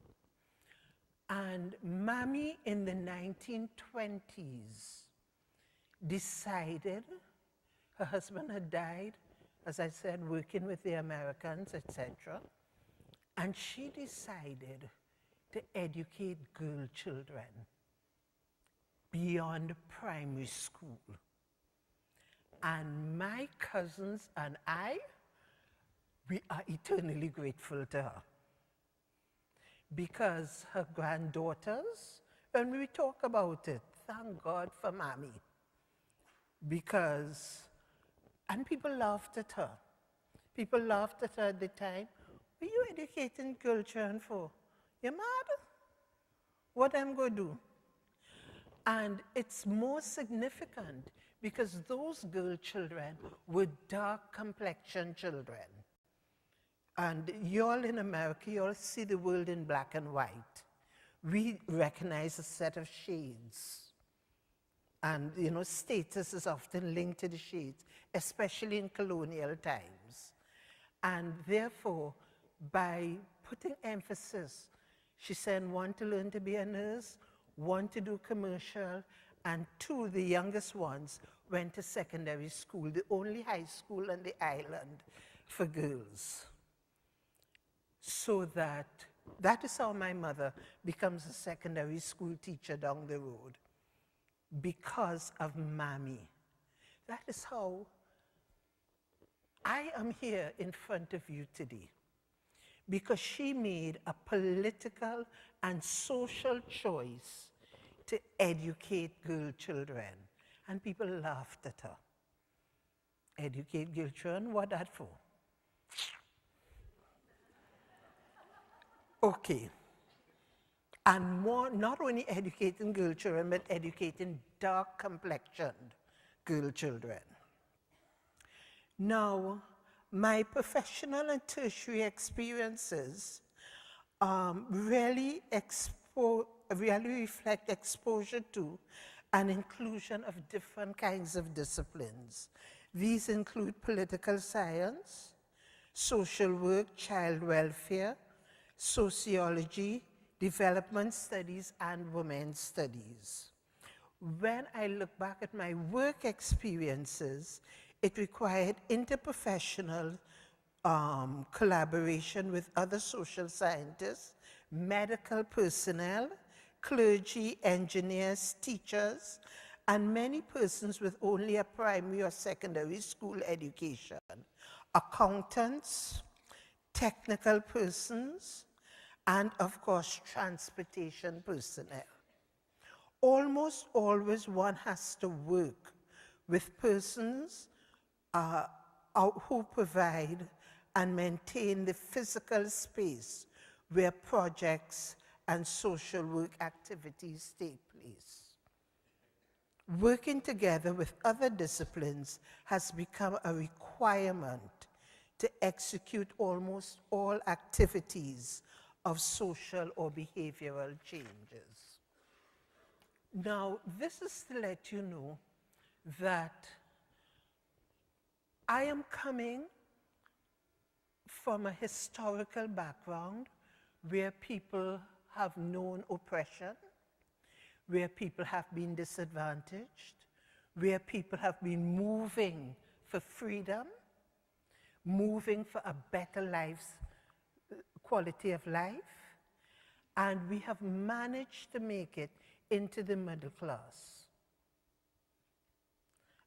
And Mammy in the 1920s decided, her husband had died, as I said, working with the Americans, etc. And she decided to educate girl children beyond primary school. And my cousins and I, we are eternally grateful to her. Because her granddaughters, when we talk about it, thank God for Mammy. And people laughed at her. People laughed at her at the time. What are you educating girl children for? You mad? What I'm going to do? And it's more significant because those girl children were dark complexion children. And y'all in America, y'all see the world in black and white. We recognize a set of shades. And, you know, status is often linked to the shades, especially in colonial times. And therefore, by putting emphasis, she said, one, to learn to be a nurse, one, to do commercial, and two, the youngest ones went to secondary school, the only high school on the island for girls. So that is how my mother becomes a secondary school teacher down the road, because of Mammy. That is how I am here in front of you today, because she made a political and social choice to educate girl children, and people laughed at her. Educate girl children, what that for? Okay. And more, not only educating girl children, but educating dark complexioned girl children. Now, my professional and tertiary experiences really reflect exposure to and inclusion of different kinds of disciplines. These include political science, social work, child welfare, sociology, development studies, and women's studies. When I look back at my work experiences, it required interprofessional collaboration with other social scientists, medical personnel, clergy, engineers, teachers, and many persons with only a primary or secondary school education, accountants, technical persons, and of course, transportation personnel. Almost always one has to work with persons who provide and maintain the physical space where projects and social work activities take place. Working together with other disciplines has become a requirement to execute almost all activities of social or behavioral changes. Now, this is to let you know that I am coming from a historical background where people have known oppression, where people have been disadvantaged, where people have been moving for freedom, moving for a better quality of life, and we have managed to make it into the middle class.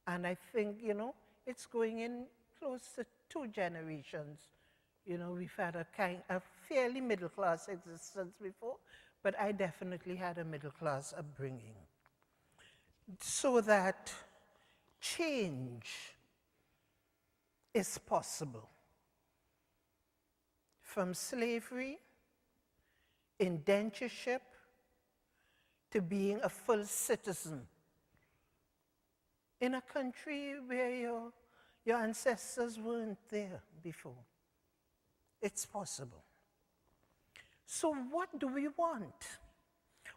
And I think, it's going in close to 2 generations. We've had a fairly middle class existence before, but I definitely had a middle class upbringing. So that change is possible. From slavery, indentureship, to being a full citizen in a country where your ancestors weren't there before. It's possible. So what do we want?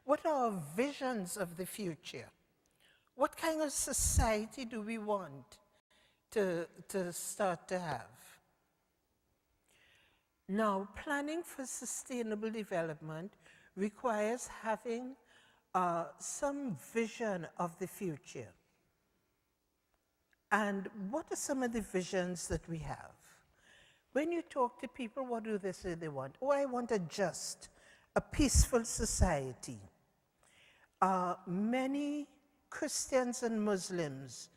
What are our visions of the future? What kind of society do we want to start to have? Now, planning for sustainable development requires having some vision of the future. And what are some of the visions that we have? When you talk to people, what do they say they want? Oh, I want a just, a peaceful society. Many Christians and Muslims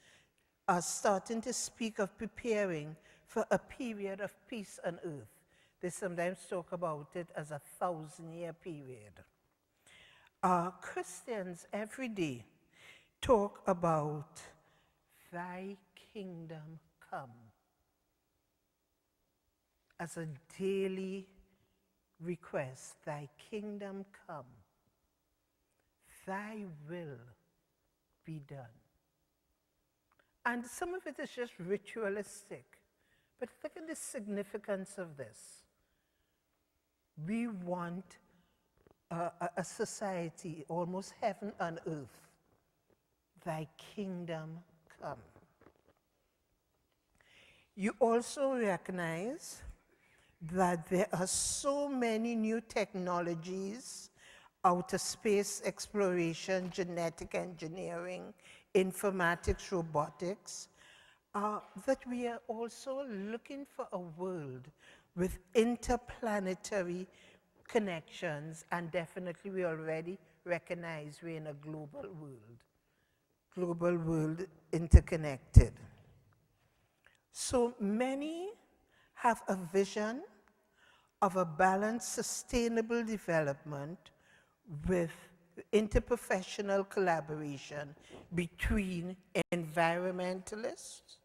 are starting to speak of preparing for a period of peace on earth. They sometimes talk about it as a 1,000-year period. Christians every day talk about thy kingdom come as a daily request. Thy kingdom come, thy will be done. And some of it is just ritualistic, but look at the significance of this. We want a society, almost heaven on earth. Thy kingdom come. You also recognize that there are so many new technologies, outer space exploration, genetic engineering, informatics, robotics, that we are also looking for a world with interplanetary connections, and definitely we already recognize we're in a global world interconnected. So many have a vision of a balanced, sustainable development with interprofessional collaboration between environmentalists,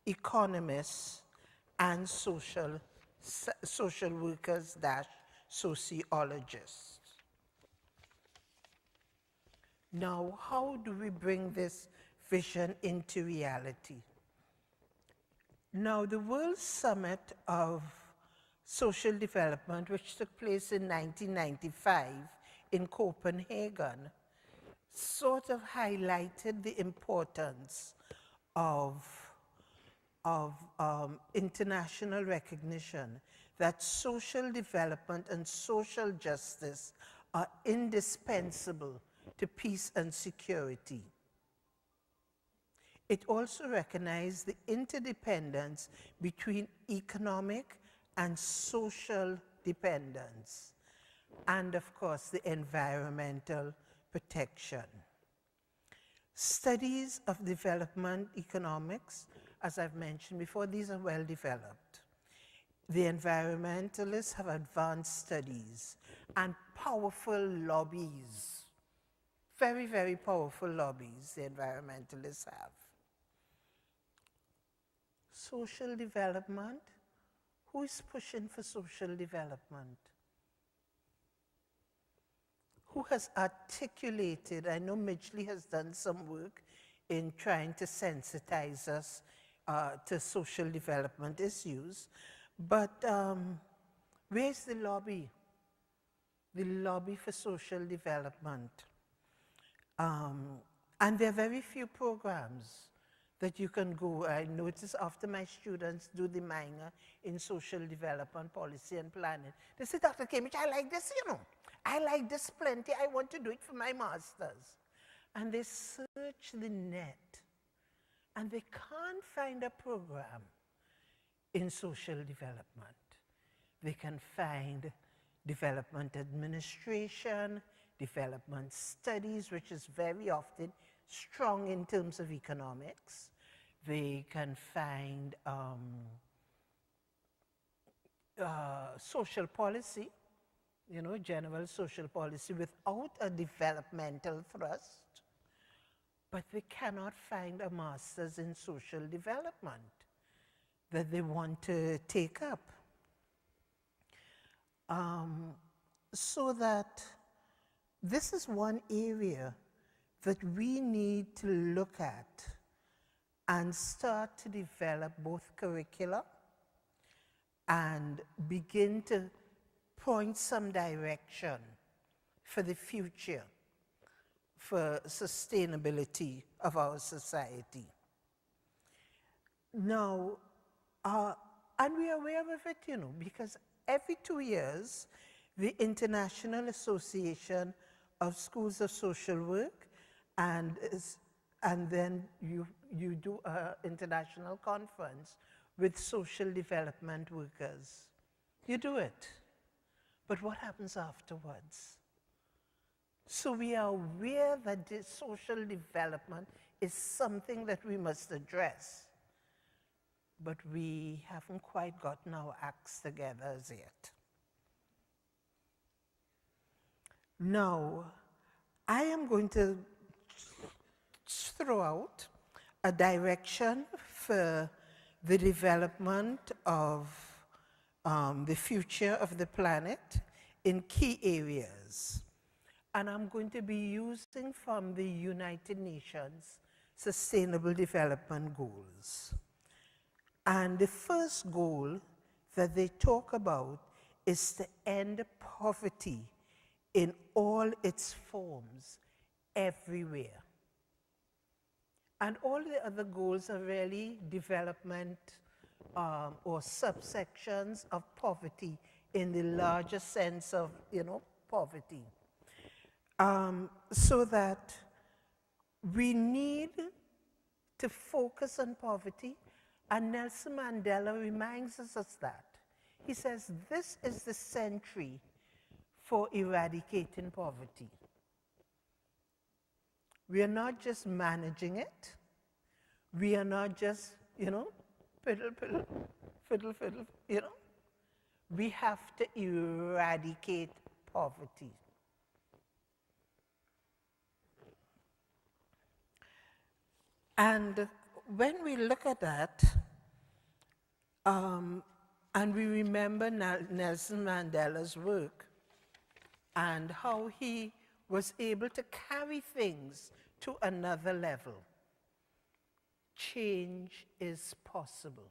economists, and social workers / sociologists. Now, how do we bring this vision into reality? Now, the World Summit of Social Development, which took place in 1995 in Copenhagen, sort of highlighted the importance of international recognition that social development and social justice are indispensable to peace and security. It also recognized the interdependence between economic and social dependence, and of course the environmental protection. Studies of development economics, as I've mentioned before, these are well developed. The environmentalists have advanced studies and powerful lobbies, very, very powerful lobbies the environmentalists have. Social development, who is pushing for social development? Who has articulated, I know Midgley has done some work in trying to sensitize us to social development issues, but where's the lobby? The lobby for social development. And there are very few programs that you can go. I notice after my students do the minor in social development policy and planning, they say, Dr. Cambridge, I like this, you know. I like this plenty. I want to do it for my master's. And they search the net, and they can't find a program in social development. They can find development administration, development studies, which is very often strong in terms of economics. They can find social policy, you know, general social policy without a developmental thrust, but they cannot find a master's in social development that they want to take up. So that this is one area that we need to look at and start to develop both curricula and begin to point some direction for the future, for sustainability of our society. Now, and we are aware of it, you know, because every 2 years, the International Association of Schools of Social Work, and then you do an international conference with social development workers. You do it. But what happens afterwards? So we are aware that this social development is something that we must address, but we haven't quite gotten our acts together as yet. Now, I am going to throw out a direction for the development of the future of the planet in key areas. And I'm going to be using from the United Nations Sustainable Development Goals. And the first goal that they talk about is to end poverty in all its forms, everywhere. And all the other goals are really development or subsections of poverty in the larger sense of, you know, poverty. So that we need to focus on poverty, and Nelson Mandela reminds us of that. He says, this is the century for eradicating poverty. We are not just managing it. We are not just, you know, fiddle, fiddle, fiddle, fiddle, you know. We have to eradicate poverty. And when we look at that, and we remember Nelson Mandela's work and how he was able to carry things to another level, change is possible.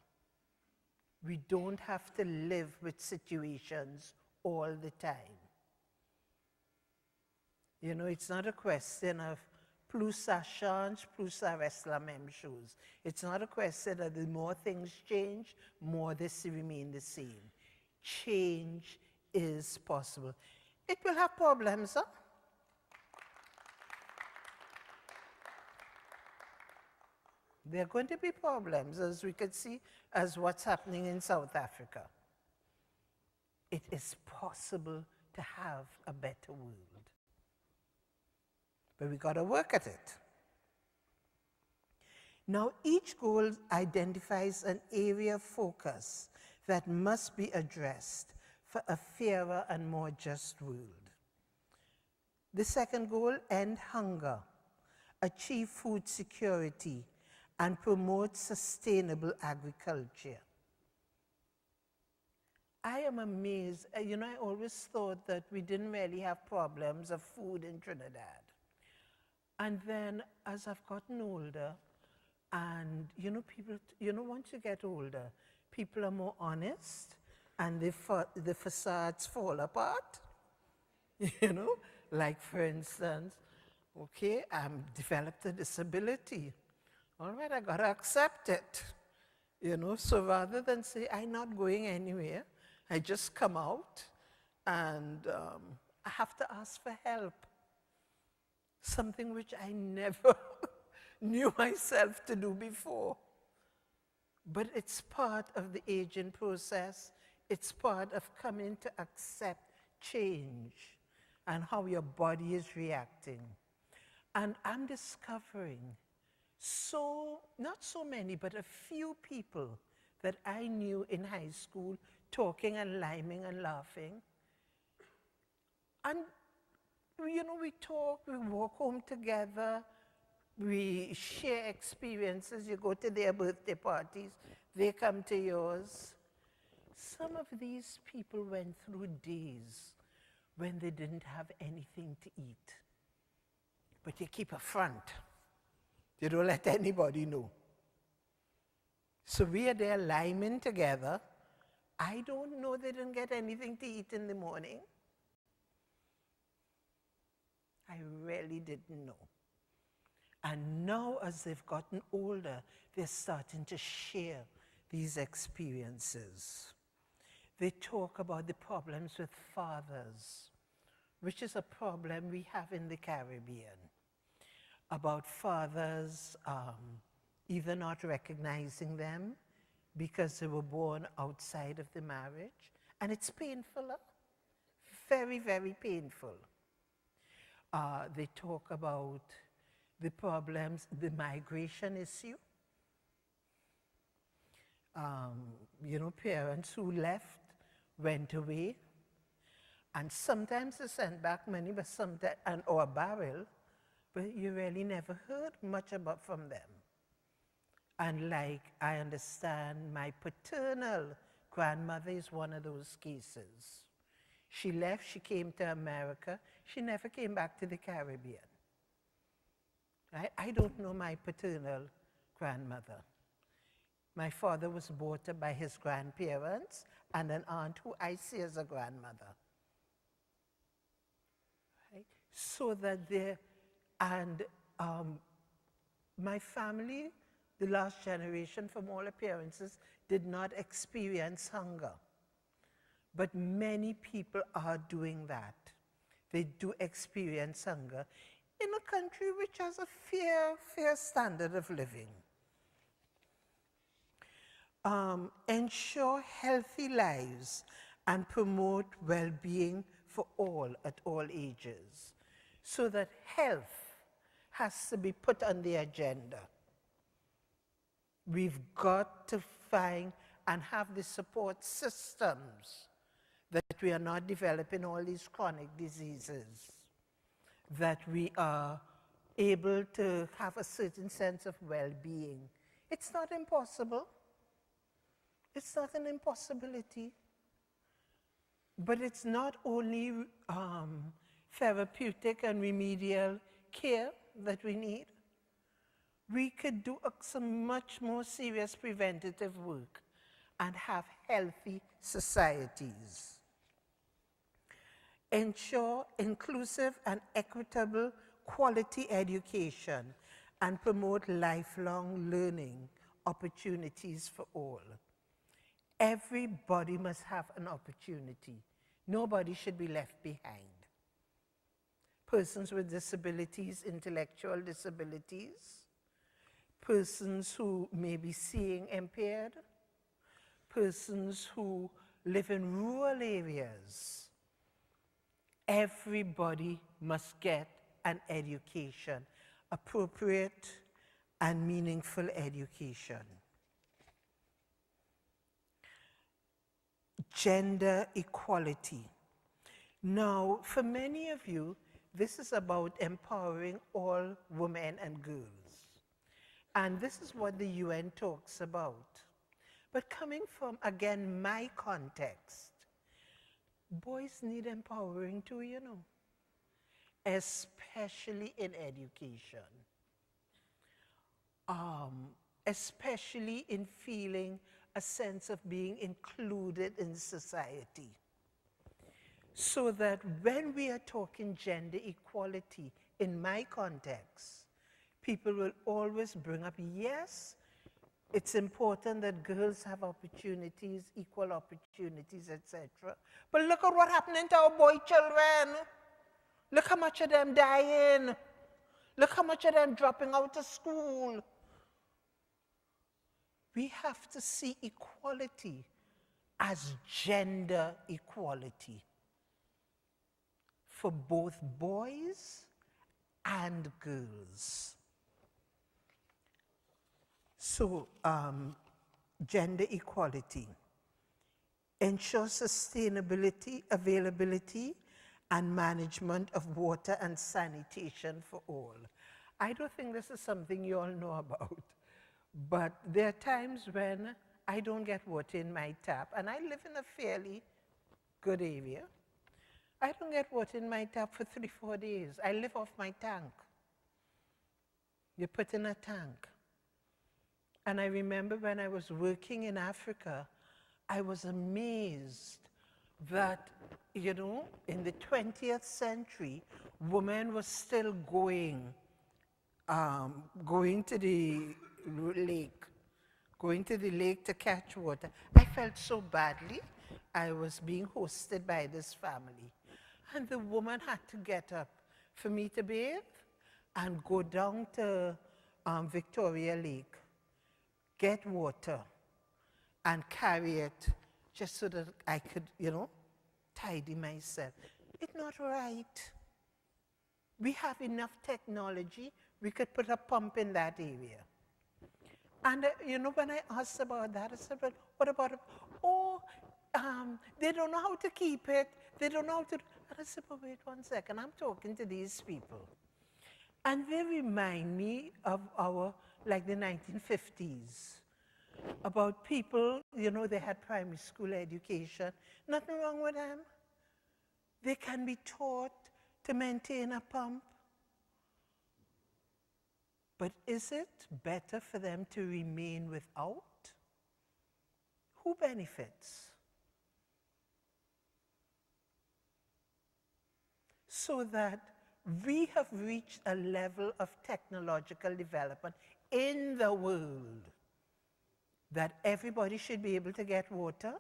We don't have to live with situations all the time. You know, it's not a question of plus ça change, plus ça reste la même chose. It's not a question that the more things change, more they remain the same. Change is possible. It will have problems, huh? There are going to be problems, as we can see, as what's happening in South Africa. It is possible to have a better world. But we got to work at it. Now, each goal identifies an area of focus that must be addressed for a fairer and more just world. The second goal, end hunger, achieve food security, and promote sustainable agriculture. I am amazed. You know, I always thought that we didn't really have problems of food in Trinidad. And then as I've gotten older, and you know, people, you know, once you get older, people are more honest and the facades fall apart. You know, like for instance, okay, I've developed a disability. All right, I gotta accept it. You know, so rather than say, I'm not going anywhere, I just come out and I have to ask for help. Something which I never knew myself to do before. But it's part of the aging process. It's part of coming to accept change and how your body is reacting. And I'm discovering not so many, but a few people that I knew in high school talking and liming and laughing. And, you know, we talk, we walk home together, we share experiences. You go to their birthday parties, they come to yours. Some of these people went through days when they didn't have anything to eat. But you keep a front. You don't let anybody know. So we are there liming together. I don't know they didn't get anything to eat in the morning. I really didn't know. And now as they've gotten older, they're starting to share these experiences. They talk about the problems with fathers, which is a problem we have in the Caribbean, about fathers either not recognizing them because they were born outside of the marriage. And it's painful, very, very painful. They talk about the problems, the migration issue. You know, parents who left, went away, and sometimes they sent back money, but sometimes, or a barrel, but you really never heard much about from them. And like I understand, my paternal grandmother is one of those cases. She left, she came to America, she never came back to the Caribbean. Right? I don't know my paternal grandmother. My father was brought up by his grandparents and an aunt who I see as a grandmother. Right? So that there, and my family, the last generation, from all appearances, did not experience hunger. But many people are doing that. They do experience hunger in a country which has a fair standard of living. Ensure healthy lives and promote well-being for all at all ages, so that health has to be put on the agenda. We've got to find and have the support systems that we are not developing all these chronic diseases, that we are able to have a certain sense of well-being. It's not impossible. It's not an impossibility. But it's not only therapeutic and remedial care that we need. We could do some much more serious preventative work and have healthy societies. Ensure inclusive and equitable quality education and promote lifelong learning opportunities for all. Everybody must have an opportunity. Nobody should be left behind. Persons with disabilities, intellectual disabilities, persons who may be seeing impaired, persons who live in rural areas. Everybody must get an education, appropriate and meaningful education. Gender equality. Now, for many of you, this is about empowering all women and girls. And this is what the UN talks about. But coming from, again, my context, boys need empowering too, you know, especially in education, especially in feeling a sense of being included in society. So that when we are talking gender equality, in my context, people will always bring up, yes, it's important that girls have opportunities, equal opportunities, etc. But look at what happening to our boy children. Look how much of them dying. Look how much of them dropping out of school. We have to see equality as gender equality for both boys and girls. So, gender equality. Ensure sustainability, availability, and management of water and sanitation for all. I don't think this is something you all know about, but there are times when I don't get water in my tap, and I live in a fairly good area. I don't get water in my tap for 3-4 days. I live off my tank. You put in a tank. And I remember when I was working in Africa, I was amazed that, you know, in the 20th century, women were still going to the lake to catch water. I felt so badly. I was being hosted by this family. And the woman had to get up for me to bathe and go down to Victoria Lake, get water, and carry it just so that I could, you know, tidy myself. It's not right. We have enough technology. We could put a pump in that area. And, you know, when I asked about that, I said, well, what about, they don't know how to keep it. They don't know how to, and I said, but wait 1 second, I'm talking to these people. And they remind me of like the 1950s, about people, you know, they had primary school education. Nothing wrong with them. They can be taught to maintain a pump. But is it better for them to remain without? Who benefits? So that we have reached a level of technological development in the world that everybody should be able to get water,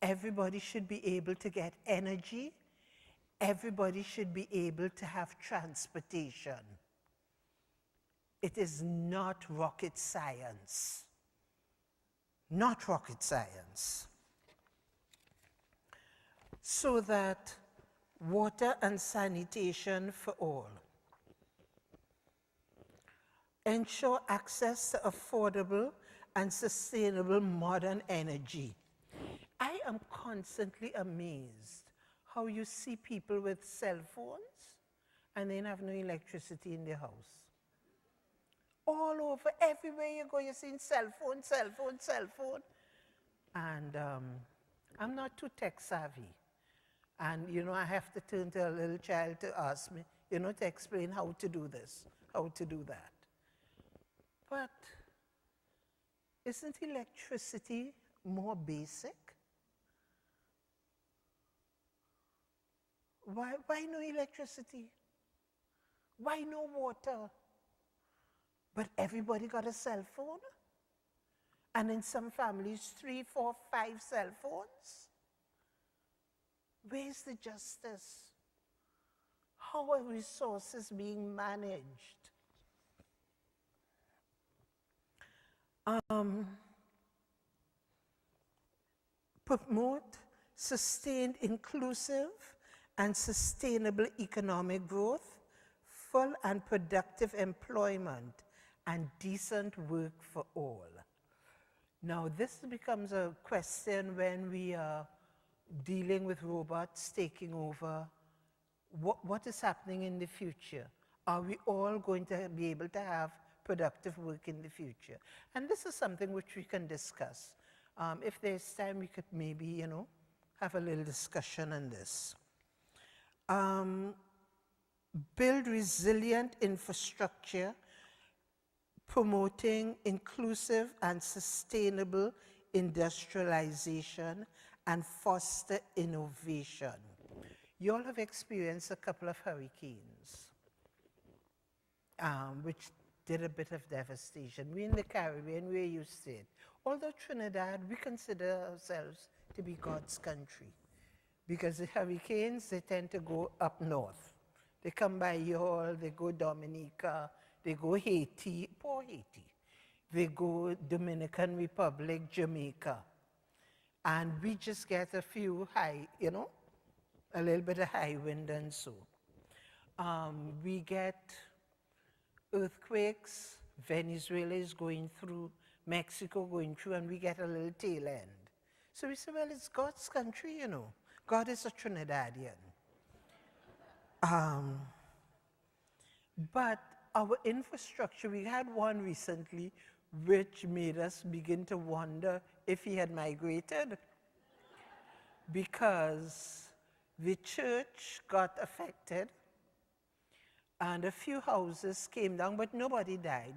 everybody should be able to get energy, everybody should be able to have transportation. It is not rocket science. Not rocket science. So that water and sanitation for all. Ensure access to affordable and sustainable modern energy. I am constantly amazed how you see people with cell phones and they have no electricity in their house. All over, everywhere you go, you're seeing cell phone, cell phone, cell phone. And I'm not too tech savvy. And, you know, I have to turn to a little child to ask me, you know, to explain how to do this, how to do that. But isn't electricity more basic? Why no electricity? Why no water? But everybody got a cell phone? And in some families, 3, 4, 5 cell phones? Where's the justice? How are resources being managed? Promote sustained, inclusive, and sustainable economic growth, full and productive employment, and decent work for all. Now, this becomes a question when we are dealing with robots taking over. What is happening in the future? Are we all going to be able to have productive work in the future? And this is something which we can discuss. If there's time, we could maybe, have a little discussion on this. Build resilient infrastructure, promoting inclusive and sustainable industrialization, and foster innovation. You all have experienced a couple of hurricanes, which did a bit of devastation. We're in the Caribbean, we're used to it. Although Trinidad, we consider ourselves to be God's country, because the hurricanes, they tend to go up north. They come by y'all, they go Dominica, they go Haiti, poor Haiti. They go Dominican Republic, Jamaica. And we just get a few high, a little bit of high wind and so. We get earthquakes, Venezuela is going through, Mexico going through, and we get a little tail end. So we say, well, it's God's country, God is a Trinidadian. But our infrastructure, we had one recently which made us begin to wonder if he had migrated, because the church got affected and a few houses came down, but nobody died.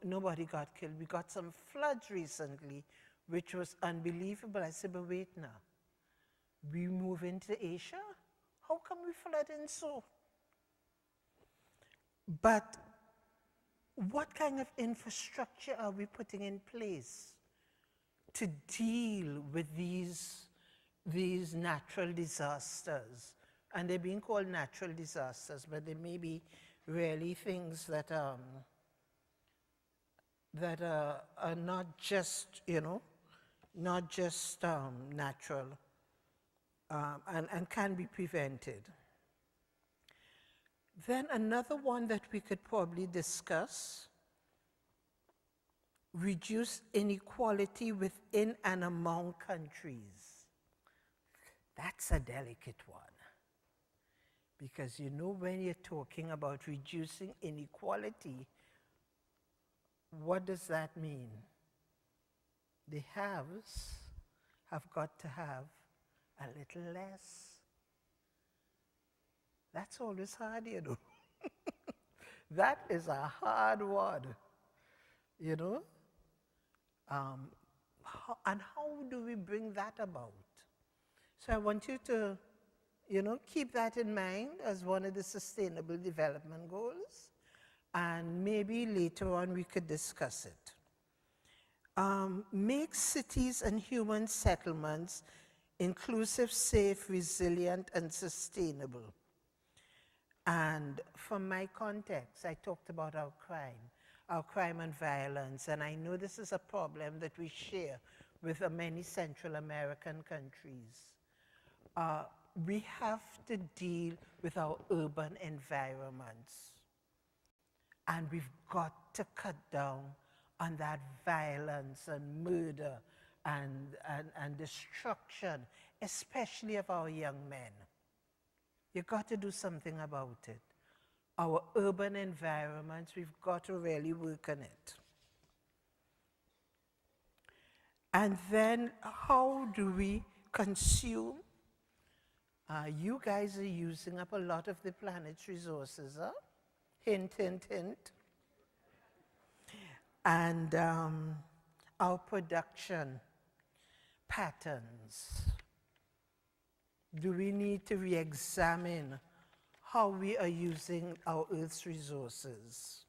Nobody got killed. We got some floods recently, which was unbelievable. I said, but wait now, we move into Asia? How come we flood in so? But what kind of infrastructure are we putting in place to deal with these natural disasters? And they're being called natural disasters, but they may be really things that are not just, not just natural, and can be prevented. Then another one that we could probably discuss, reduce inequality within and among countries. That's a delicate one. Because when you're talking about reducing inequality, what does that mean? The haves have got to have a little less. That's always hard, That is a hard one, and how do we bring that about? So I want you to, keep that in mind as one of the Sustainable Development Goals, and maybe later on we could discuss it. Make cities and human settlements inclusive, safe, resilient, and sustainable. And from my context, I talked about our crime and violence, and I know this is a problem that we share with many Central American countries. We have to deal with our urban environments, and we've got to cut down on that violence and murder and destruction, especially of our young men. You've got to do something about it. Our urban environments, we've got to really work on it. And then how do we consume? You guys are using up a lot of the planet's resources, huh? Hint, hint, hint. And our production patterns. Do we need to re-examine how we are using our Earth's resources?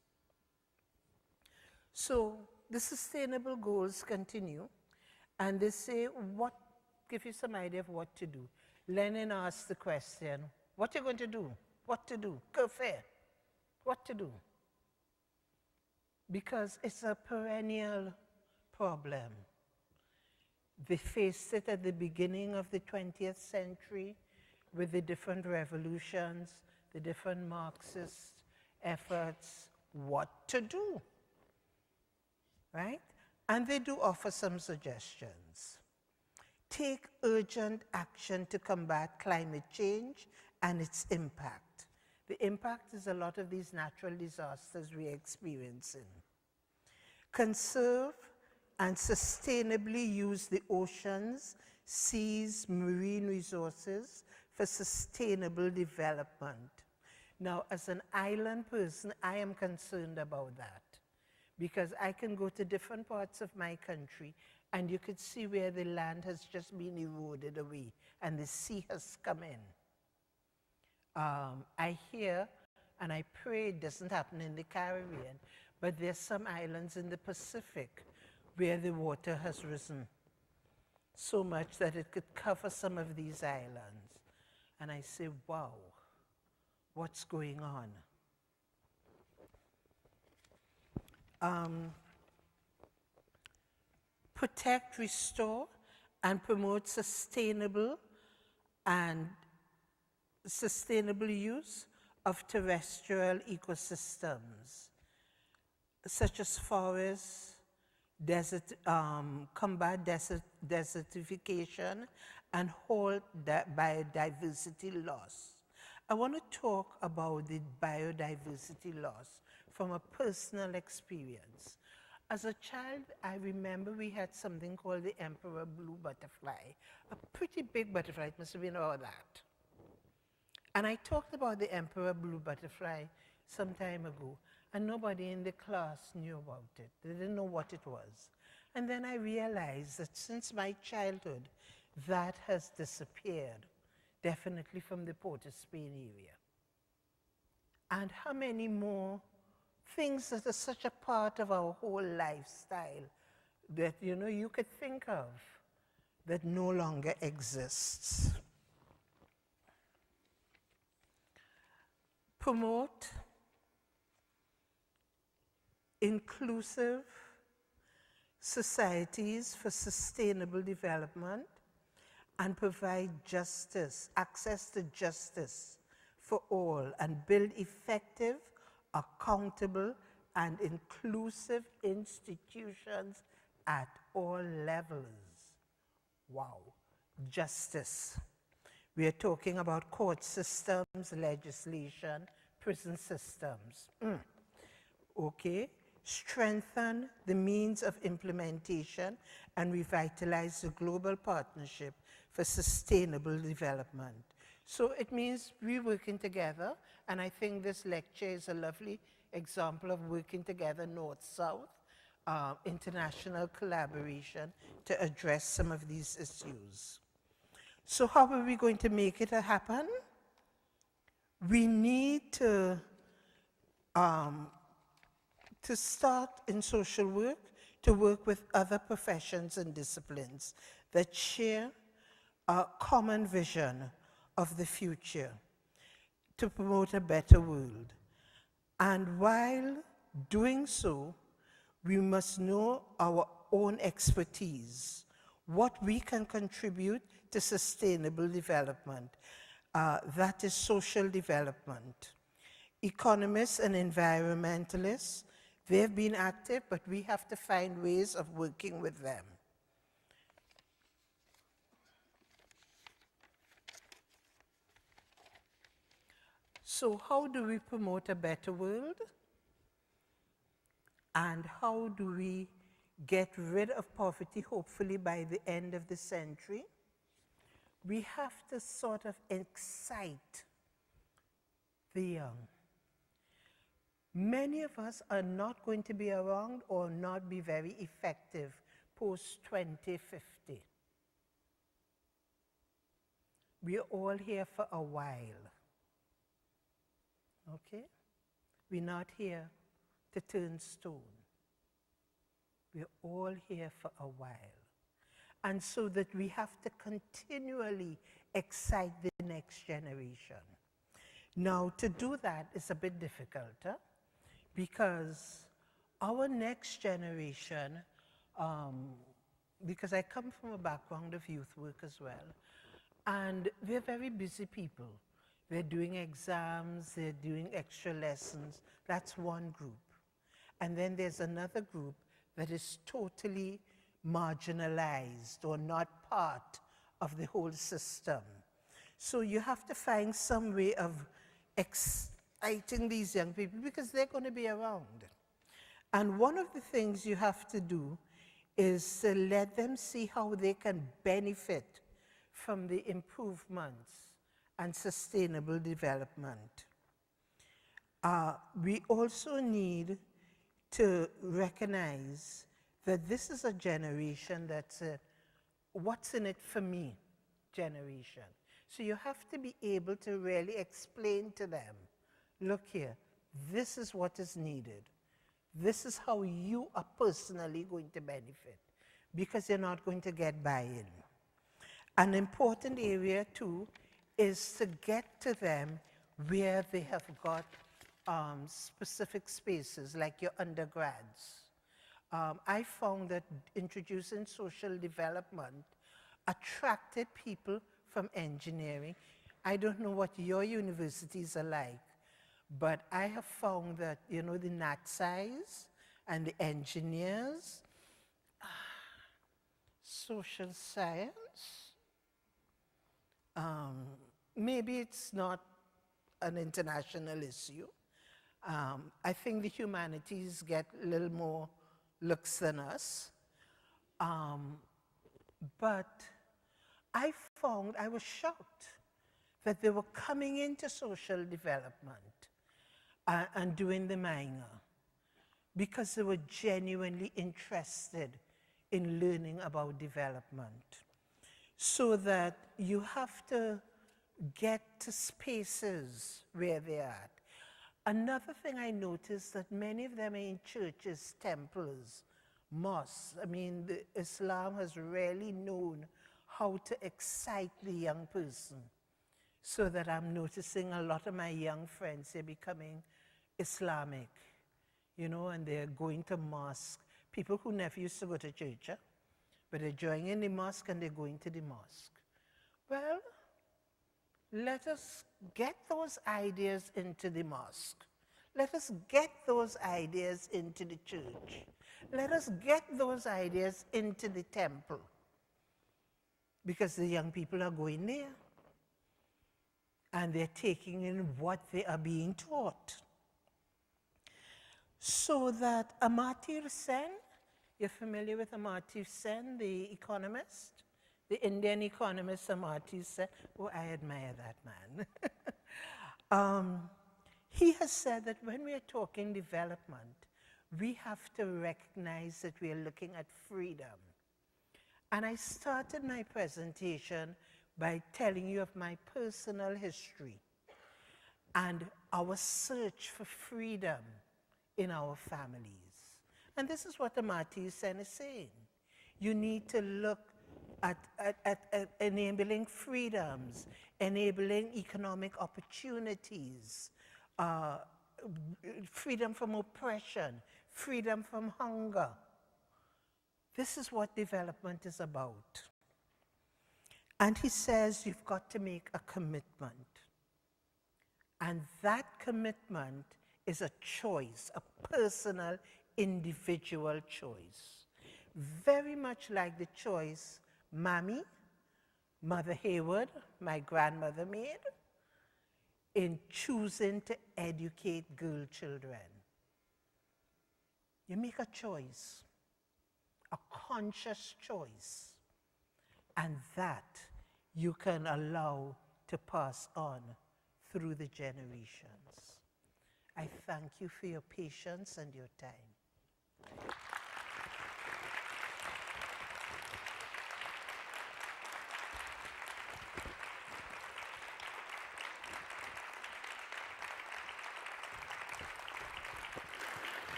So the sustainable goals continue, and they say, give you some idea of what to do. Lenin asked the question, what are you going to do? What to do? Go fair. What to do? Because it's a perennial problem. They faced it at the beginning of the 20th century with the different revolutions, the different Marxist efforts, what to do, right? And they do offer some suggestions. Take urgent action to combat climate change and its impact. The impact is a lot of these natural disasters we're experiencing. Conserve and sustainably use the oceans, seas, marine resources for sustainable development. Now, as an island person, I am concerned about that because I can go to different parts of my country and you could see where the land has just been eroded away and the sea has come in. I hear and I pray it doesn't happen in the Caribbean, but there's some islands in the Pacific where the water has risen so much that it could cover some of these islands. And I say, wow, what's going on? Protect, restore, and promote sustainable use of terrestrial ecosystems, such as forests, combat desertification, and halt biodiversity loss. I want to talk about the biodiversity loss from a personal experience. As a child, I remember we had something called the emperor blue butterfly, a pretty big butterfly, it must have been all that. And I talked about the emperor blue butterfly some time ago, and nobody in the class knew about it. They didn't know what it was. And then I realized that since my childhood, that has disappeared, definitely from the Port of Spain area. And how many more things that are such a part of our whole lifestyle that, you know, you could think of that no longer exists. Promote inclusive societies for sustainable development and provide justice, access to justice for all, and build effective, accountable, and inclusive institutions at all levels. Wow, justice. We are talking about court systems, legislation, prison systems. Okay, strengthen the means of implementation and revitalize the global partnership for sustainable development. So it means we're working together, and I think this lecture is a lovely example of working together, North-South, international collaboration to address some of these issues. So how are we going to make it happen? We need to start in social work, to work with other professions and disciplines that share a common vision of the future to promote a better world. And while doing so, we must know our own expertise, what we can contribute to sustainable development. That is social development. Economists and environmentalists, they've been active, but we have to find ways of working with them. So how do we promote a better world? And how do we get rid of poverty, hopefully by the end of the century? We have to sort of excite the young. Many of us are not going to be around or not be very effective post-2050. We are all here for a while. Okay? We're not here to turn stone. We're all here for a while. And so that we have to continually excite the next generation. Now, to do that is a bit difficult, because our next generation, because I come from a background of youth work as well, and they're very busy people. They're doing exams, they're doing extra lessons. That's one group. And then there's another group that is totally marginalized or not part of the whole system. So you have to find some way of exciting these young people because they're going to be around. And one of the things you have to do is to let them see how they can benefit from the improvements and sustainable development. We also need to recognize that this is a generation that's a what's in it for me generation. So you have to be able to really explain to them, look here, this is what is needed. This is how you are personally going to benefit because you're not going to get buy-in. An important area too is to get to them where they have got specific spaces like your undergrads. I found that introducing social development attracted people from engineering. I don't know what your universities are like, but I have found that, you know, the NATSIs and the engineers, social science, maybe it's not an international issue. I think the humanities get a little more looks than us. But I was shocked that they were coming into social development and doing the minor because they were genuinely interested in learning about development. So that you have to get to spaces where they're at. Another thing I noticed that many of them are in churches, temples, mosques. I mean, Islam has really known how to excite the young person. So that I'm noticing a lot of my young friends, they're becoming Islamic, you know, and they're going to mosque. People who never used to go to church, but they're joining the mosque and they're going to the mosque. Well, let us get those ideas into the mosque. Let us get those ideas into the church. Let us get those ideas into the temple. Because the young people are going there. And they're taking in what they are being taught. So that Amartya Sen, you're familiar with Amartya Sen, the economist? The Indian economist Amartya Sen. Oh, I admire that man. He has said that when we are talking development, we have to recognize that we are looking at freedom. And I started my presentation by telling you of my personal history and our search for freedom in our families. And this is what Amartya Sen is saying. You need to look at enabling freedoms, enabling economic opportunities, freedom from oppression, freedom from hunger. This is what development is about. And he says you've got to make a commitment. And that commitment is a choice, a personal, individual choice. Very much like the choice Mammy, Mother Hayward, my grandmother made in choosing to educate girl children. You make a choice, a conscious choice, and that you can allow to pass on through the generations. I thank you for your patience and your time.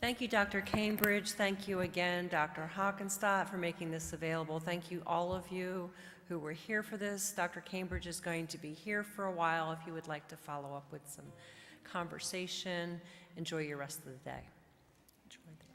Thank you, Dr. Cambridge. Thank you again, Dr. Hokenstad, for making this available. Thank you, all of you who were here for this. Dr. Cambridge is going to be here for a while if you would like to follow up with some conversation. Enjoy your rest of the day. Enjoy the day.